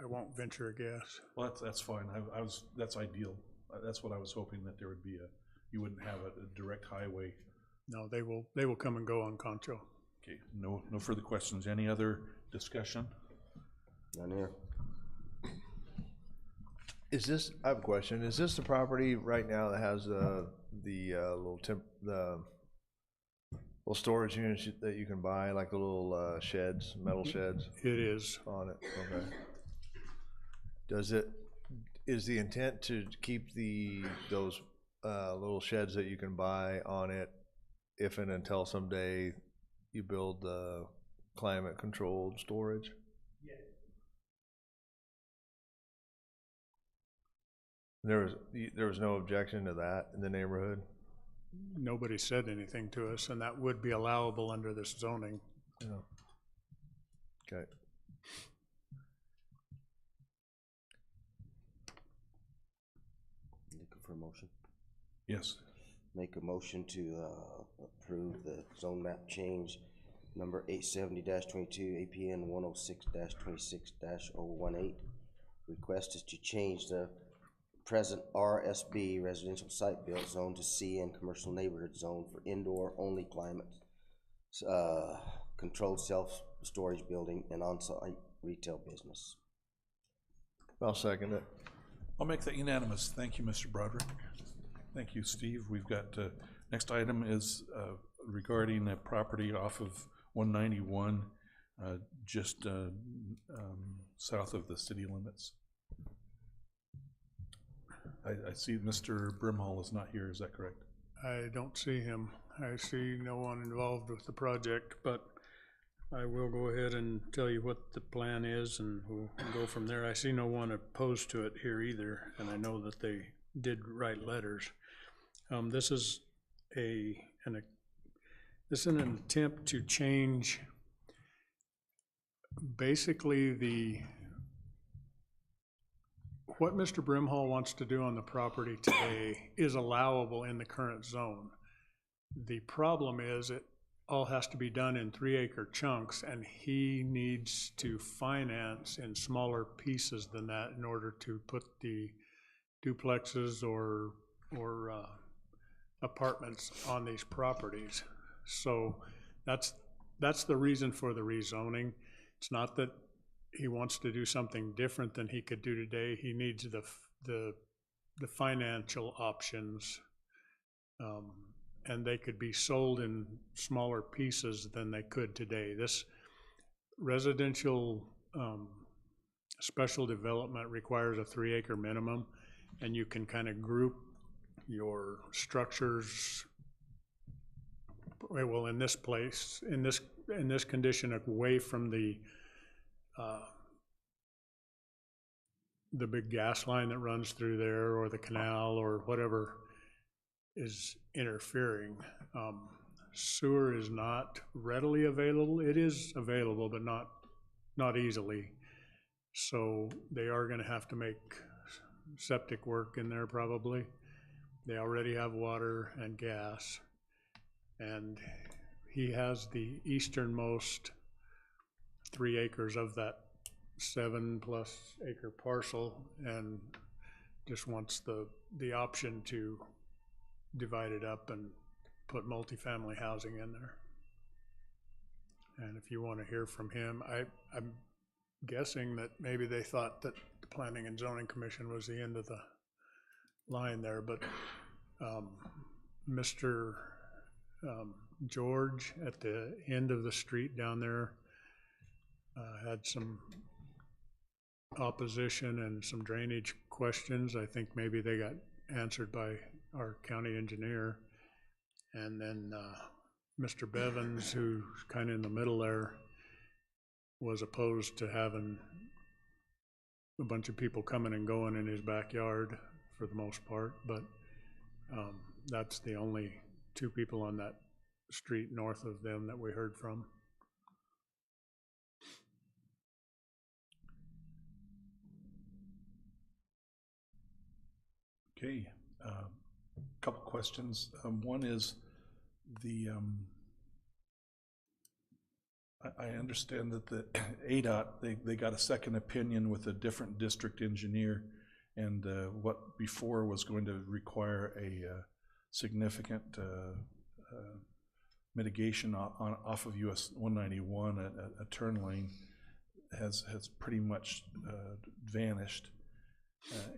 won't venture a guess. Well, that's fine. That's ideal. That's what I was hoping, that there would be you wouldn't have a direct highway. No, they will come and go on Concho. Okay. No further questions. Any other discussion? None here. I have a question. Is this the property right now that has the little storage units that you can buy, like the little sheds, metal sheds? It is. On it, okay. Is the intent to keep those little sheds that you can buy on it if and until someday you build the climate controlled storage? Yeah. There was no objection to that in the neighborhood? Nobody said anything to us, and that would be allowable under this zoning. Yeah. Okay. Looking for a motion? Yes. Make a motion to approve the zone map change number 870-22 APN 106-26-018. Request is to change the present RSB residential site built zone to CN commercial neighborhood zone for indoor only climate controlled self-storage building and on-site retail business. I'll second it. I'll make that unanimous. Thank you, Mr. Broderick. Thank you, Steve. We've got, next item is regarding a property off of 191, just south of the city limits. I see Mr. Brimhall is not here, is that correct? I don't see him. I see no one involved with the project, but I will go ahead and tell you what the plan is, and we'll go from there. I see no one opposed to it here either, and I know that they did write letters. This is an attempt to change basically what Mr. Brimhall wants to do on the property today is allowable in the current zone. The problem is it all has to be done in 3-acre chunks, and he needs to finance in smaller pieces than that in order to put the duplexes or apartments on these properties. So that's the reason for the rezoning. It's not that he wants to do something different than he could do today. He needs the financial options, and they could be sold in smaller pieces than they could today. This residential special development requires a 3-acre minimum, and you can kind of group your structures, well, in this place, in this condition, away from the big gas line that runs through there, or the canal, or whatever is interfering. Sewer is not readily available. It is available, but not easily. So they are going to have to make septic work in there probably. They already have water and gas, and he has the easternmost 3 acres of that 7+ acre parcel, and just wants the option to divide it up and put multifamily housing in there. And if you want to hear from him, I'm guessing that maybe they thought that the Planning and Zoning Commission was the end of the line there, but Mr. George at the end of the street down there had some opposition and some drainage questions. I think maybe they got answered by our county engineer. And then Mr. Bevins, who's kind of in the middle there, was opposed to having a bunch of people coming and going in his backyard for the most part, but that's the only 2 people on that street north of them that we heard from. Okay, couple questions. One is the, I understand that the ADOT, they got a second opinion with a different district engineer, and what before was going to require a significant mitigation off of US 191, a turn lane, has pretty much vanished.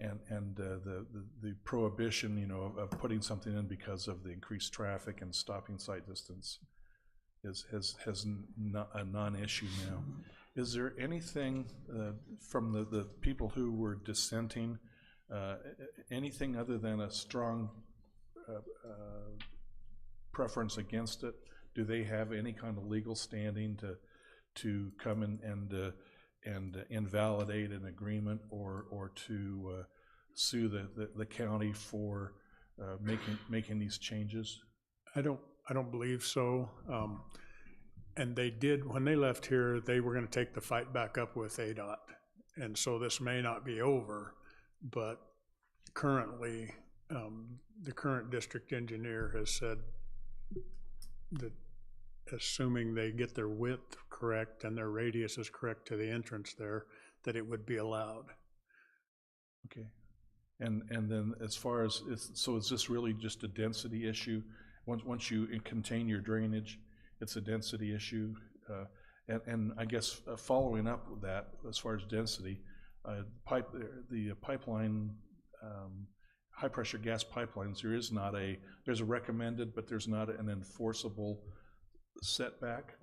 And the prohibition, you know, of putting something in because of the increased traffic and stopping sight distance has a non-issue now. Is there anything from the people who were dissenting, anything other than a strong preference against it? Do they have any kind of legal standing to come and invalidate an agreement or to sue the county for making these changes? I don't believe so. And they did, when they left here, they were gonna take the fight back up with ADOT. And so this may not be over, but currently, the current district engineer has said that assuming they get their width correct and their radius is correct to the entrance there, that it would be allowed. Okay. And then as far as, so is this really just a density issue? Once you contain your drainage, it's a density issue. And I guess following up with that, as far as density, the pipeline, high pressure gas pipelines, there's a recommended, but there's not an enforceable setback.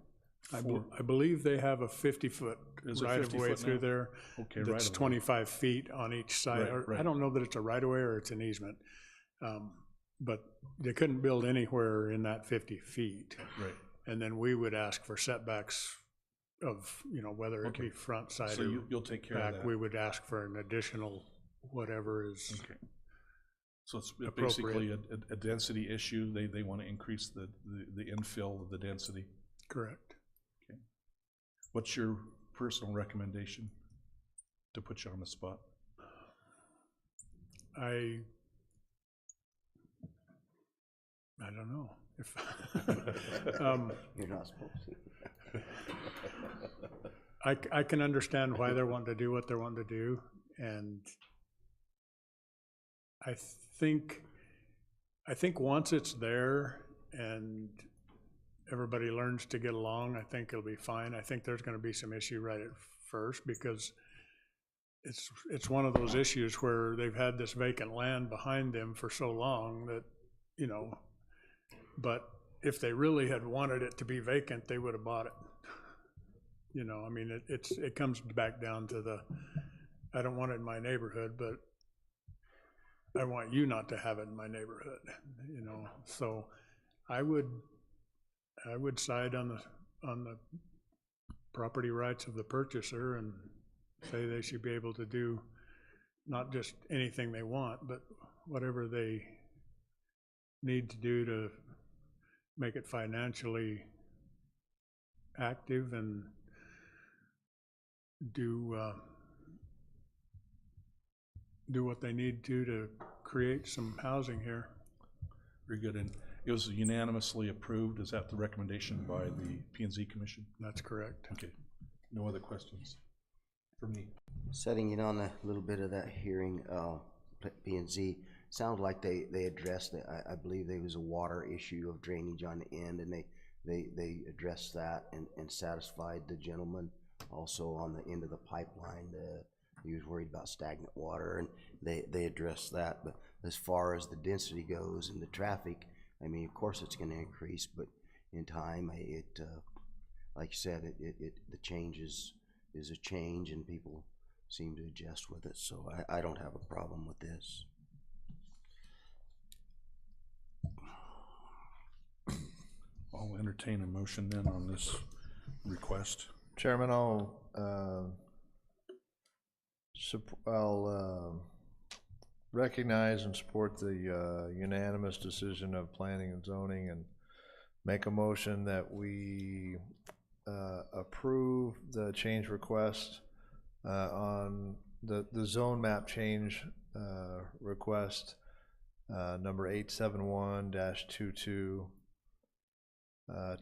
I believe they have a 50-foot right-of-way through there. Okay, that's 25 feet on each side. Right. I don't know that it's a right-of-way or it's an easement. But they couldn't build anywhere in that 50 feet. Right. And then we would ask for setbacks of, you know, whether it be front, side, So or you'll take care back. of that. We would ask for an additional whatever is Okay. So it's appropriate. basically a density issue. They want to increase the infill of the density. Correct. Okay. What's your personal recommendation to put you on the spot? I don't know if You're not supposed to. I can understand why they're wanting to do what they're wanting to do, and I think once it's there and everybody learns to get along, I think it'll be fine. I think there's going to be some issue right at first because it's one of those issues where they've had this vacant land behind them for so long that, you know, but if they really had wanted it to be vacant, they would have bought it. You know, I mean, it comes back down to I don't want it in my neighborhood, but I want you not to have it in my neighborhood, you know. So I would side on the property rights of the purchaser and say they should be able to do not just anything they want, but whatever they need to do to make it financially active and do what they need to create some housing here. Very good. it was unanimously approved. Is that the recommendation by the P&Z Commission? That's correct. Okay, no other questions for me? Setting in on a little bit of that hearing, P&Z, sounds like they addressed it. I believe there was a water issue of drainage on the end, and they addressed that and satisfied the gentleman. Also on the end of the pipeline, he was worried about stagnant water, and they addressed that. But as far as the density goes and the traffic, I mean, of course it's gonna increase, but in time, like you said, the change is a change, and people seem to adjust with it, so I don't have a problem with this. I'll entertain a motion then on this request. Chairman, I'll recognize and support the unanimous decision of planning and zoning, and make a motion that we approve the change request on the zone map change request number 871-22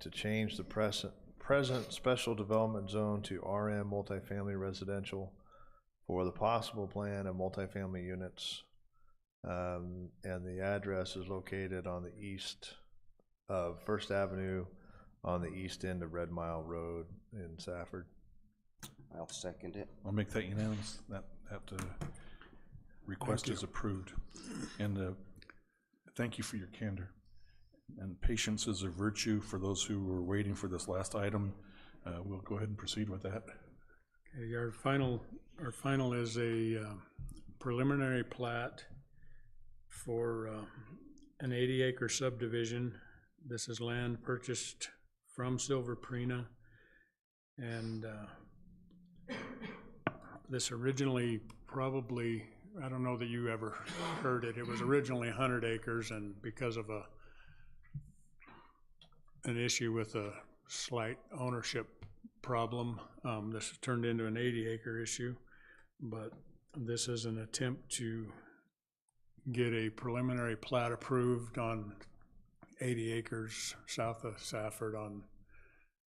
to change the present special development zone to RM multifamily residential for the possible plan of multifamily units. And the address is located on the east of First Avenue on the east end of Red Mile Road in Safford. I'll second it. I'll make that unanimous. That request is approved. And thank you for your candor. And patience is a virtue for those who were waiting for this last item. We'll go ahead and proceed with that. Okay, our final is a preliminary plat for an 80-acre subdivision. This is land purchased from Silver Prina, and this originally probably, I don't know that you ever heard it, it was originally 100 acres, and because of an issue with a slight ownership problem, this has turned into an 80-acre issue, but this is an attempt to get a preliminary plat approved on 80 acres south of Safford on,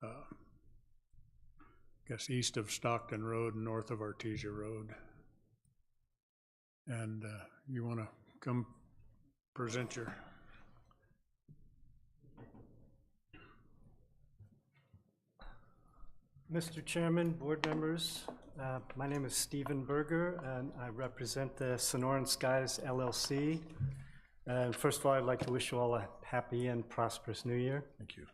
I guess, east of Stockton Road and north of Artesia Road. And you want to come present your... Mr. Chairman, board members, my name is Stephen Berger, and I represent the Sonoran Skies LLC. And first of all, I'd like to wish you all a happy and prosperous new year. Thank you.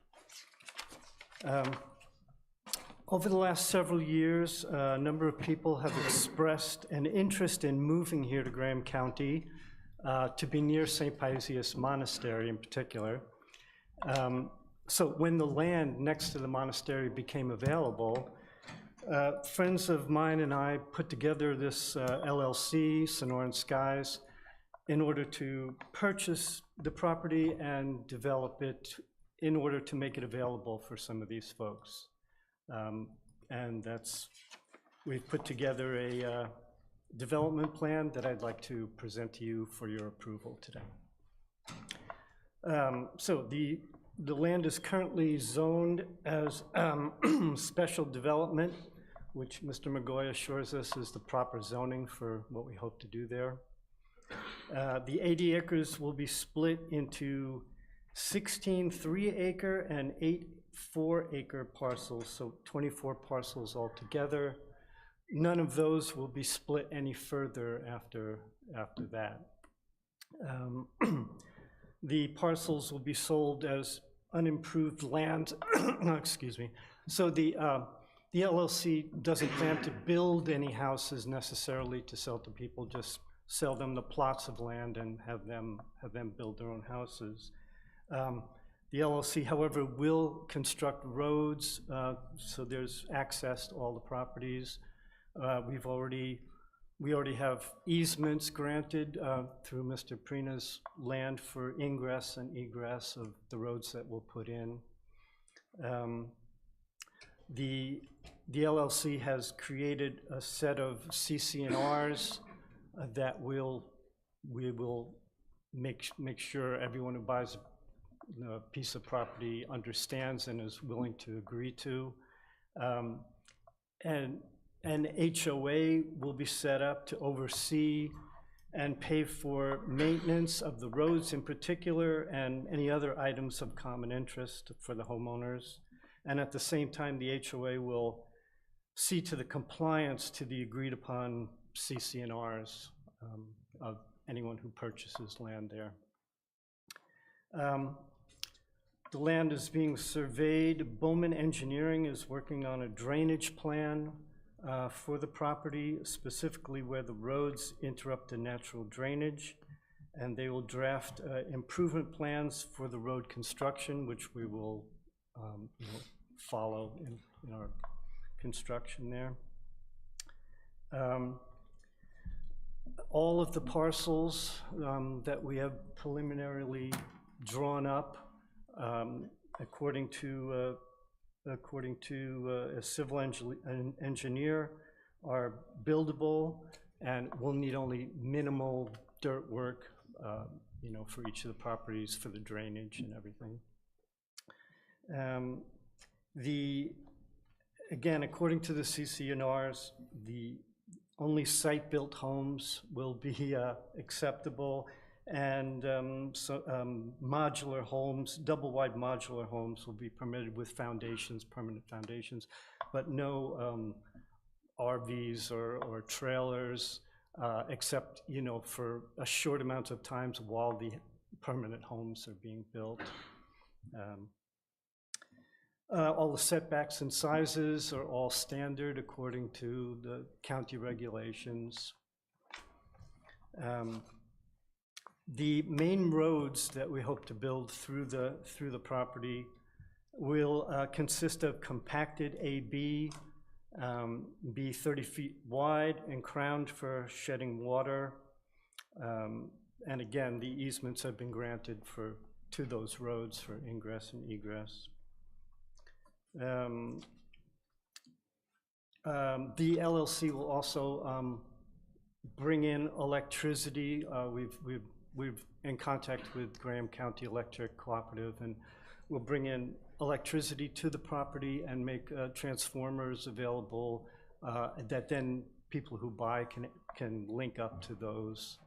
Over the last several years, a number of people have expressed an interest in moving here to Graham County to be near St. Paisius Monastery in particular. So when the land next to the monastery became available, friends of mine and I put together this LLC, Sonoran Skies, in order to purchase the property and develop it in order to make it available for some of these folks. And we've put together a development plan that I'd like to present to you for your approval today. So the land is currently zoned as special development, which Mr. McGoy assures us is the proper zoning for what we hope to do there. The 80 acres will be split into 16 3-acre and 8 4-acre parcels, so 24 parcels altogether. None of those will be split any further after that. The parcels will be sold as unimproved land. Excuse me. So the LLC doesn't plan to build any houses necessarily to sell to people, just sell them the plots of land and have them build their own houses. The LLC, however, will construct roads, so there's access to all the properties. We already have easements granted through Mr. Prina's land for ingress and egress of the roads that we'll put in. The LLC has created a set of CC&Rs that we will make sure everyone who buys the piece of property understands and is willing to agree to. And an HOA will be set up to oversee and pay for maintenance of the roads in particular and any other items of common interest for the homeowners. And at the same time, the HOA will see to the compliance to the agreed upon CC&Rs of anyone who purchases land there. The land is being surveyed. Bowman Engineering is working on a drainage plan for the property, specifically where the roads interrupt the natural drainage. And they will draft improvement plans for the road construction, which we will follow in our construction there. All of the parcels that we have preliminarily drawn up according to a civil engineer are buildable and will need only minimal dirt work, for each of the properties for the drainage and everything. Again, according to the CC&Rs, the only site-built homes will be acceptable, and modular homes, double-wide modular homes will be permitted with foundations, permanent foundations, but no RVs or trailers, except, for a short amount of times while the permanent homes are being built. All the setbacks and sizes are all standard according to the county regulations. The main roads that we hope to build through the property will consist of compacted AB, be 30 feet wide and crowned for shedding water. And again, the easements have been granted to those roads for ingress and egress. The LLC will also bring in electricity. We've in contact with Graham County Electric Cooperative, and we'll bring in electricity to the property and make transformers available that then people who buy can link up to those.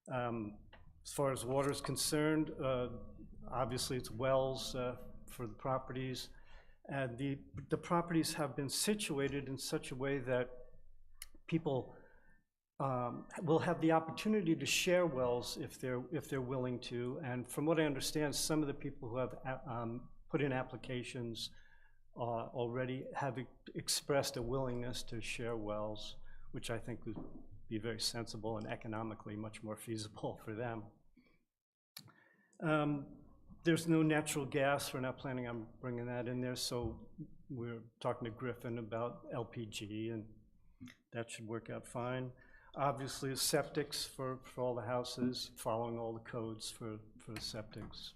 As far as water is concerned, obviously it's wells for the properties. And the properties have been situated in such a way that people will have the opportunity to share wells if they're willing to. And from what I understand, some of the people who have put in applications already have expressed a willingness to share wells, which I think would be very sensible and economically much more feasible for them. There's no natural gas. We're not planning on bringing that in there, so we're talking to Griffin about LPG, and that should work out fine. Obviously, septics for all the houses, following all the codes for the septics.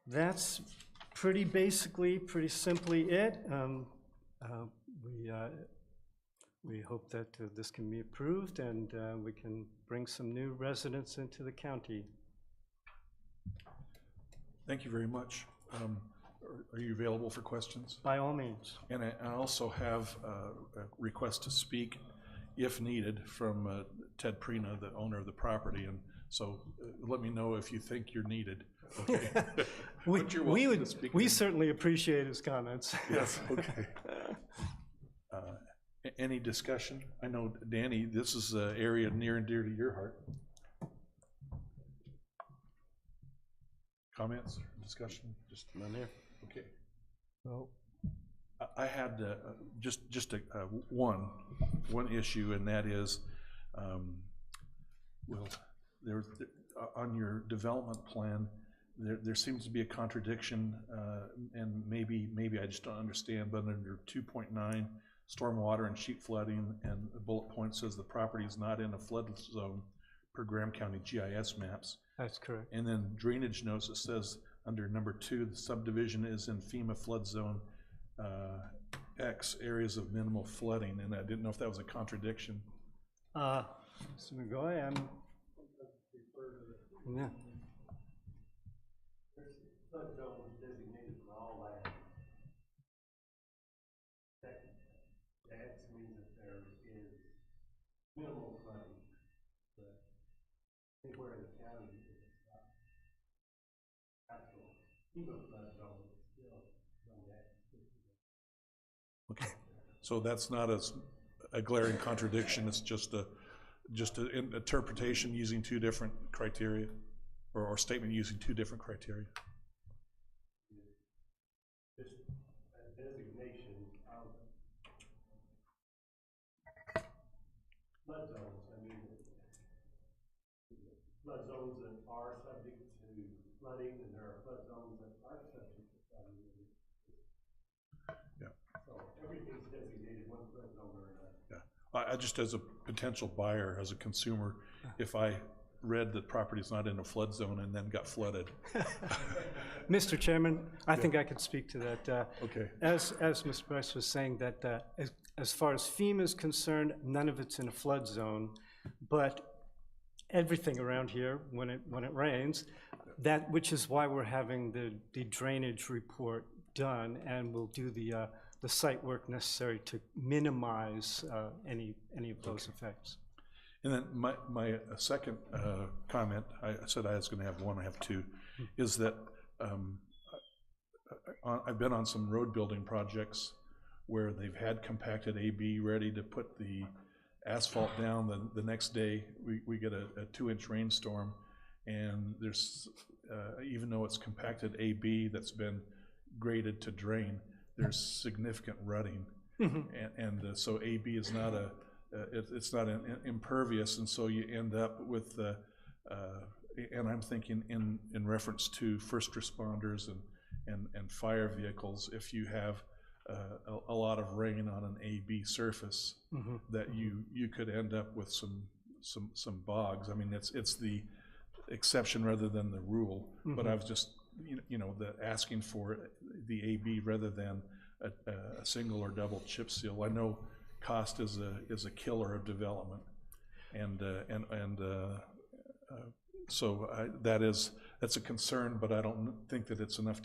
That's pretty simply it. We hope that this can be approved and we can bring some new residents into the county. Thank you very much. Are you available for questions? By all means. And I also have a request to speak, if needed, from Ted Prina, the owner of the property, and so let me know if you think you're needed. Okay. we certainly appreciate his comments. Yes. Okay. Any discussion? I know, Danny, this is an area near and dear to your heart. Comments, discussion? Just none there. Okay. Well, I had just one issue, and that is, well, there on your development plan, there seems to be a contradiction, and maybe I just don't understand. But under 2.9, stormwater and sheet flooding, and the bullet point says the property is not in a flood zone per Graham County GIS maps. That's correct. And then drainage notes, it says under number 2, the subdivision is in FEMA flood zone X, areas of minimal flooding, and I didn't know if that was a contradiction. So we go ahead. Yeah. flood zone designated for all land. That means that there is minimal flooding, but anywhere in the county, if it's not actual FEMA flood zone, it's still zone X. Okay, so that's not a glaring contradiction, it's just an interpretation using two different criteria, or statement using two different criteria. Just a designation of flood zones. I mean, flood zones that are subject to flooding, and there are flood zones that aren't subject to flooding. Yeah. So everything's designated one flood zone or another. Yeah, I just as a potential buyer, as a consumer, if I read that property's not in a flood zone and then got flooded. Mr. Chairman, I think I could speak to that. Okay. As Mr. Bryce was saying, that as far as FEMA is concerned, none of it's in a flood zone, but everything around here, when it rains, which is why we're having the drainage report done, and we'll do the site work necessary to minimize any of those effects. And then my second comment, I said I was going to have one, I have two, is that I've been on some road building projects where they've had compacted AB ready to put the asphalt down. The next day, we get a 2-inch rainstorm, and there's, even though it's compacted AB that's been graded to drain, there's significant rutting. And so AB is not it's not impervious, and so you end up with, and I'm thinking in reference to first responders and fire vehicles, if you have a lot of rain on an AB surface, that you could end up with some bogs. I mean, it's the exception rather than the rule, but I was just, asking for the AB rather than a single or double chip seal. I know cost is a killer of development, and so that's a concern, but I don't think that it's enough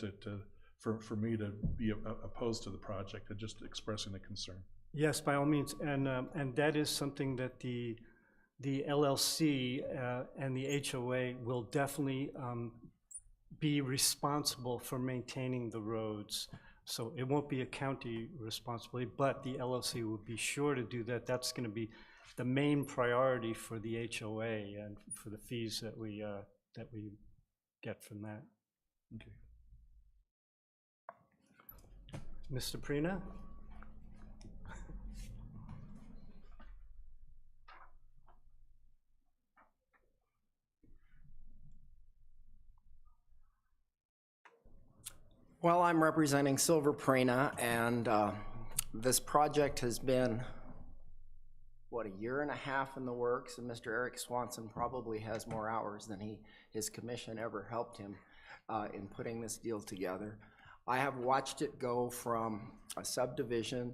for me to be opposed to the project. I'm just expressing a concern. Yes, by all means, and that is something that the LLC and the HOA will definitely be responsible for maintaining the roads. So it won't be a county responsibility, but the LLC will be sure to do that. That's going to be the main priority for the HOA and for the fees that we get from that. Okay. Mr. Prina? Well, I'm representing Silver Prina, and this project has been, what, 1.5 years in the works, and Mr. Eric Swanson probably has more hours than his commission ever helped him in putting this deal together. I have watched it go from a subdivision,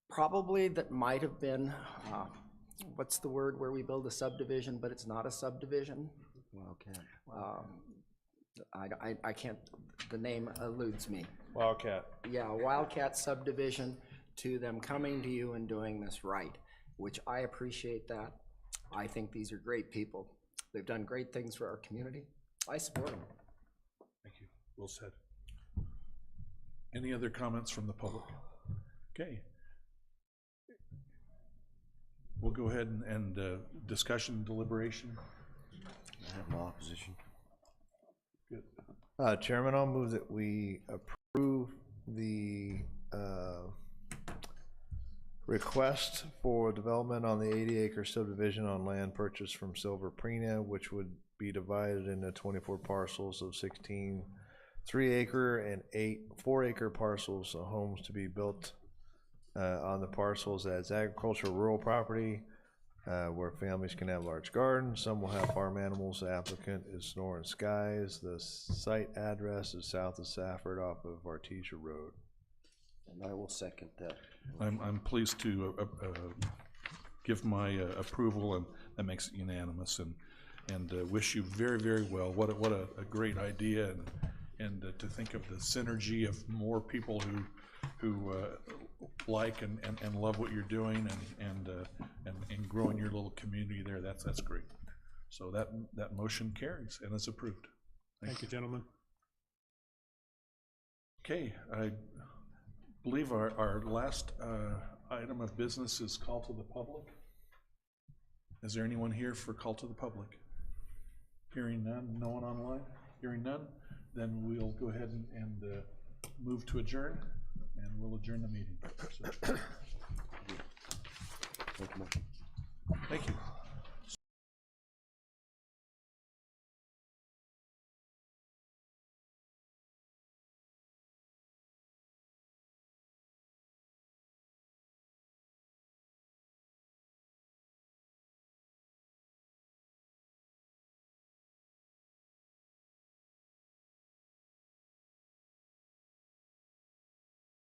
probably that might have been, what's the word where we build a subdivision, but it's not a subdivision? Wildcat. I can't, the name eludes me. Wildcat. Yeah, Wildcat subdivision, to them coming to you and doing this right, which I appreciate that. I think these are great people. They've done great things for our community. I support them. Thank you. Well said. Any other comments from the public? Okay. We'll go ahead and discussion, deliberation. I have no opposition. Good. Chairman, I'll move that we approve the request for development on the 80-acre subdivision on land purchased from Silver Prina, which would be divided into 24 parcels of 16 3-acre and 8 4-acre parcels of homes to be built on the parcels as agricultural rural property, where families can have large gardens. Some will have farm animals. The applicant is Snoring Skies. The site address is south of Safford off of Artesia Road. And I will second that. I'm pleased to give my approval, and that makes it unanimous, and wish you very, very well. What a great idea, and to think of the synergy of more people who like and love what you're doing and growing your little community there. That's great. So that motion carries and is approved. Thank you, gentlemen. Okay, I believe our last item of business is call to the public. Is there anyone here for call to the public? Hearing none, no one online? Hearing none, then we'll go ahead and move to adjourn, and we'll adjourn the meeting. So, thank you.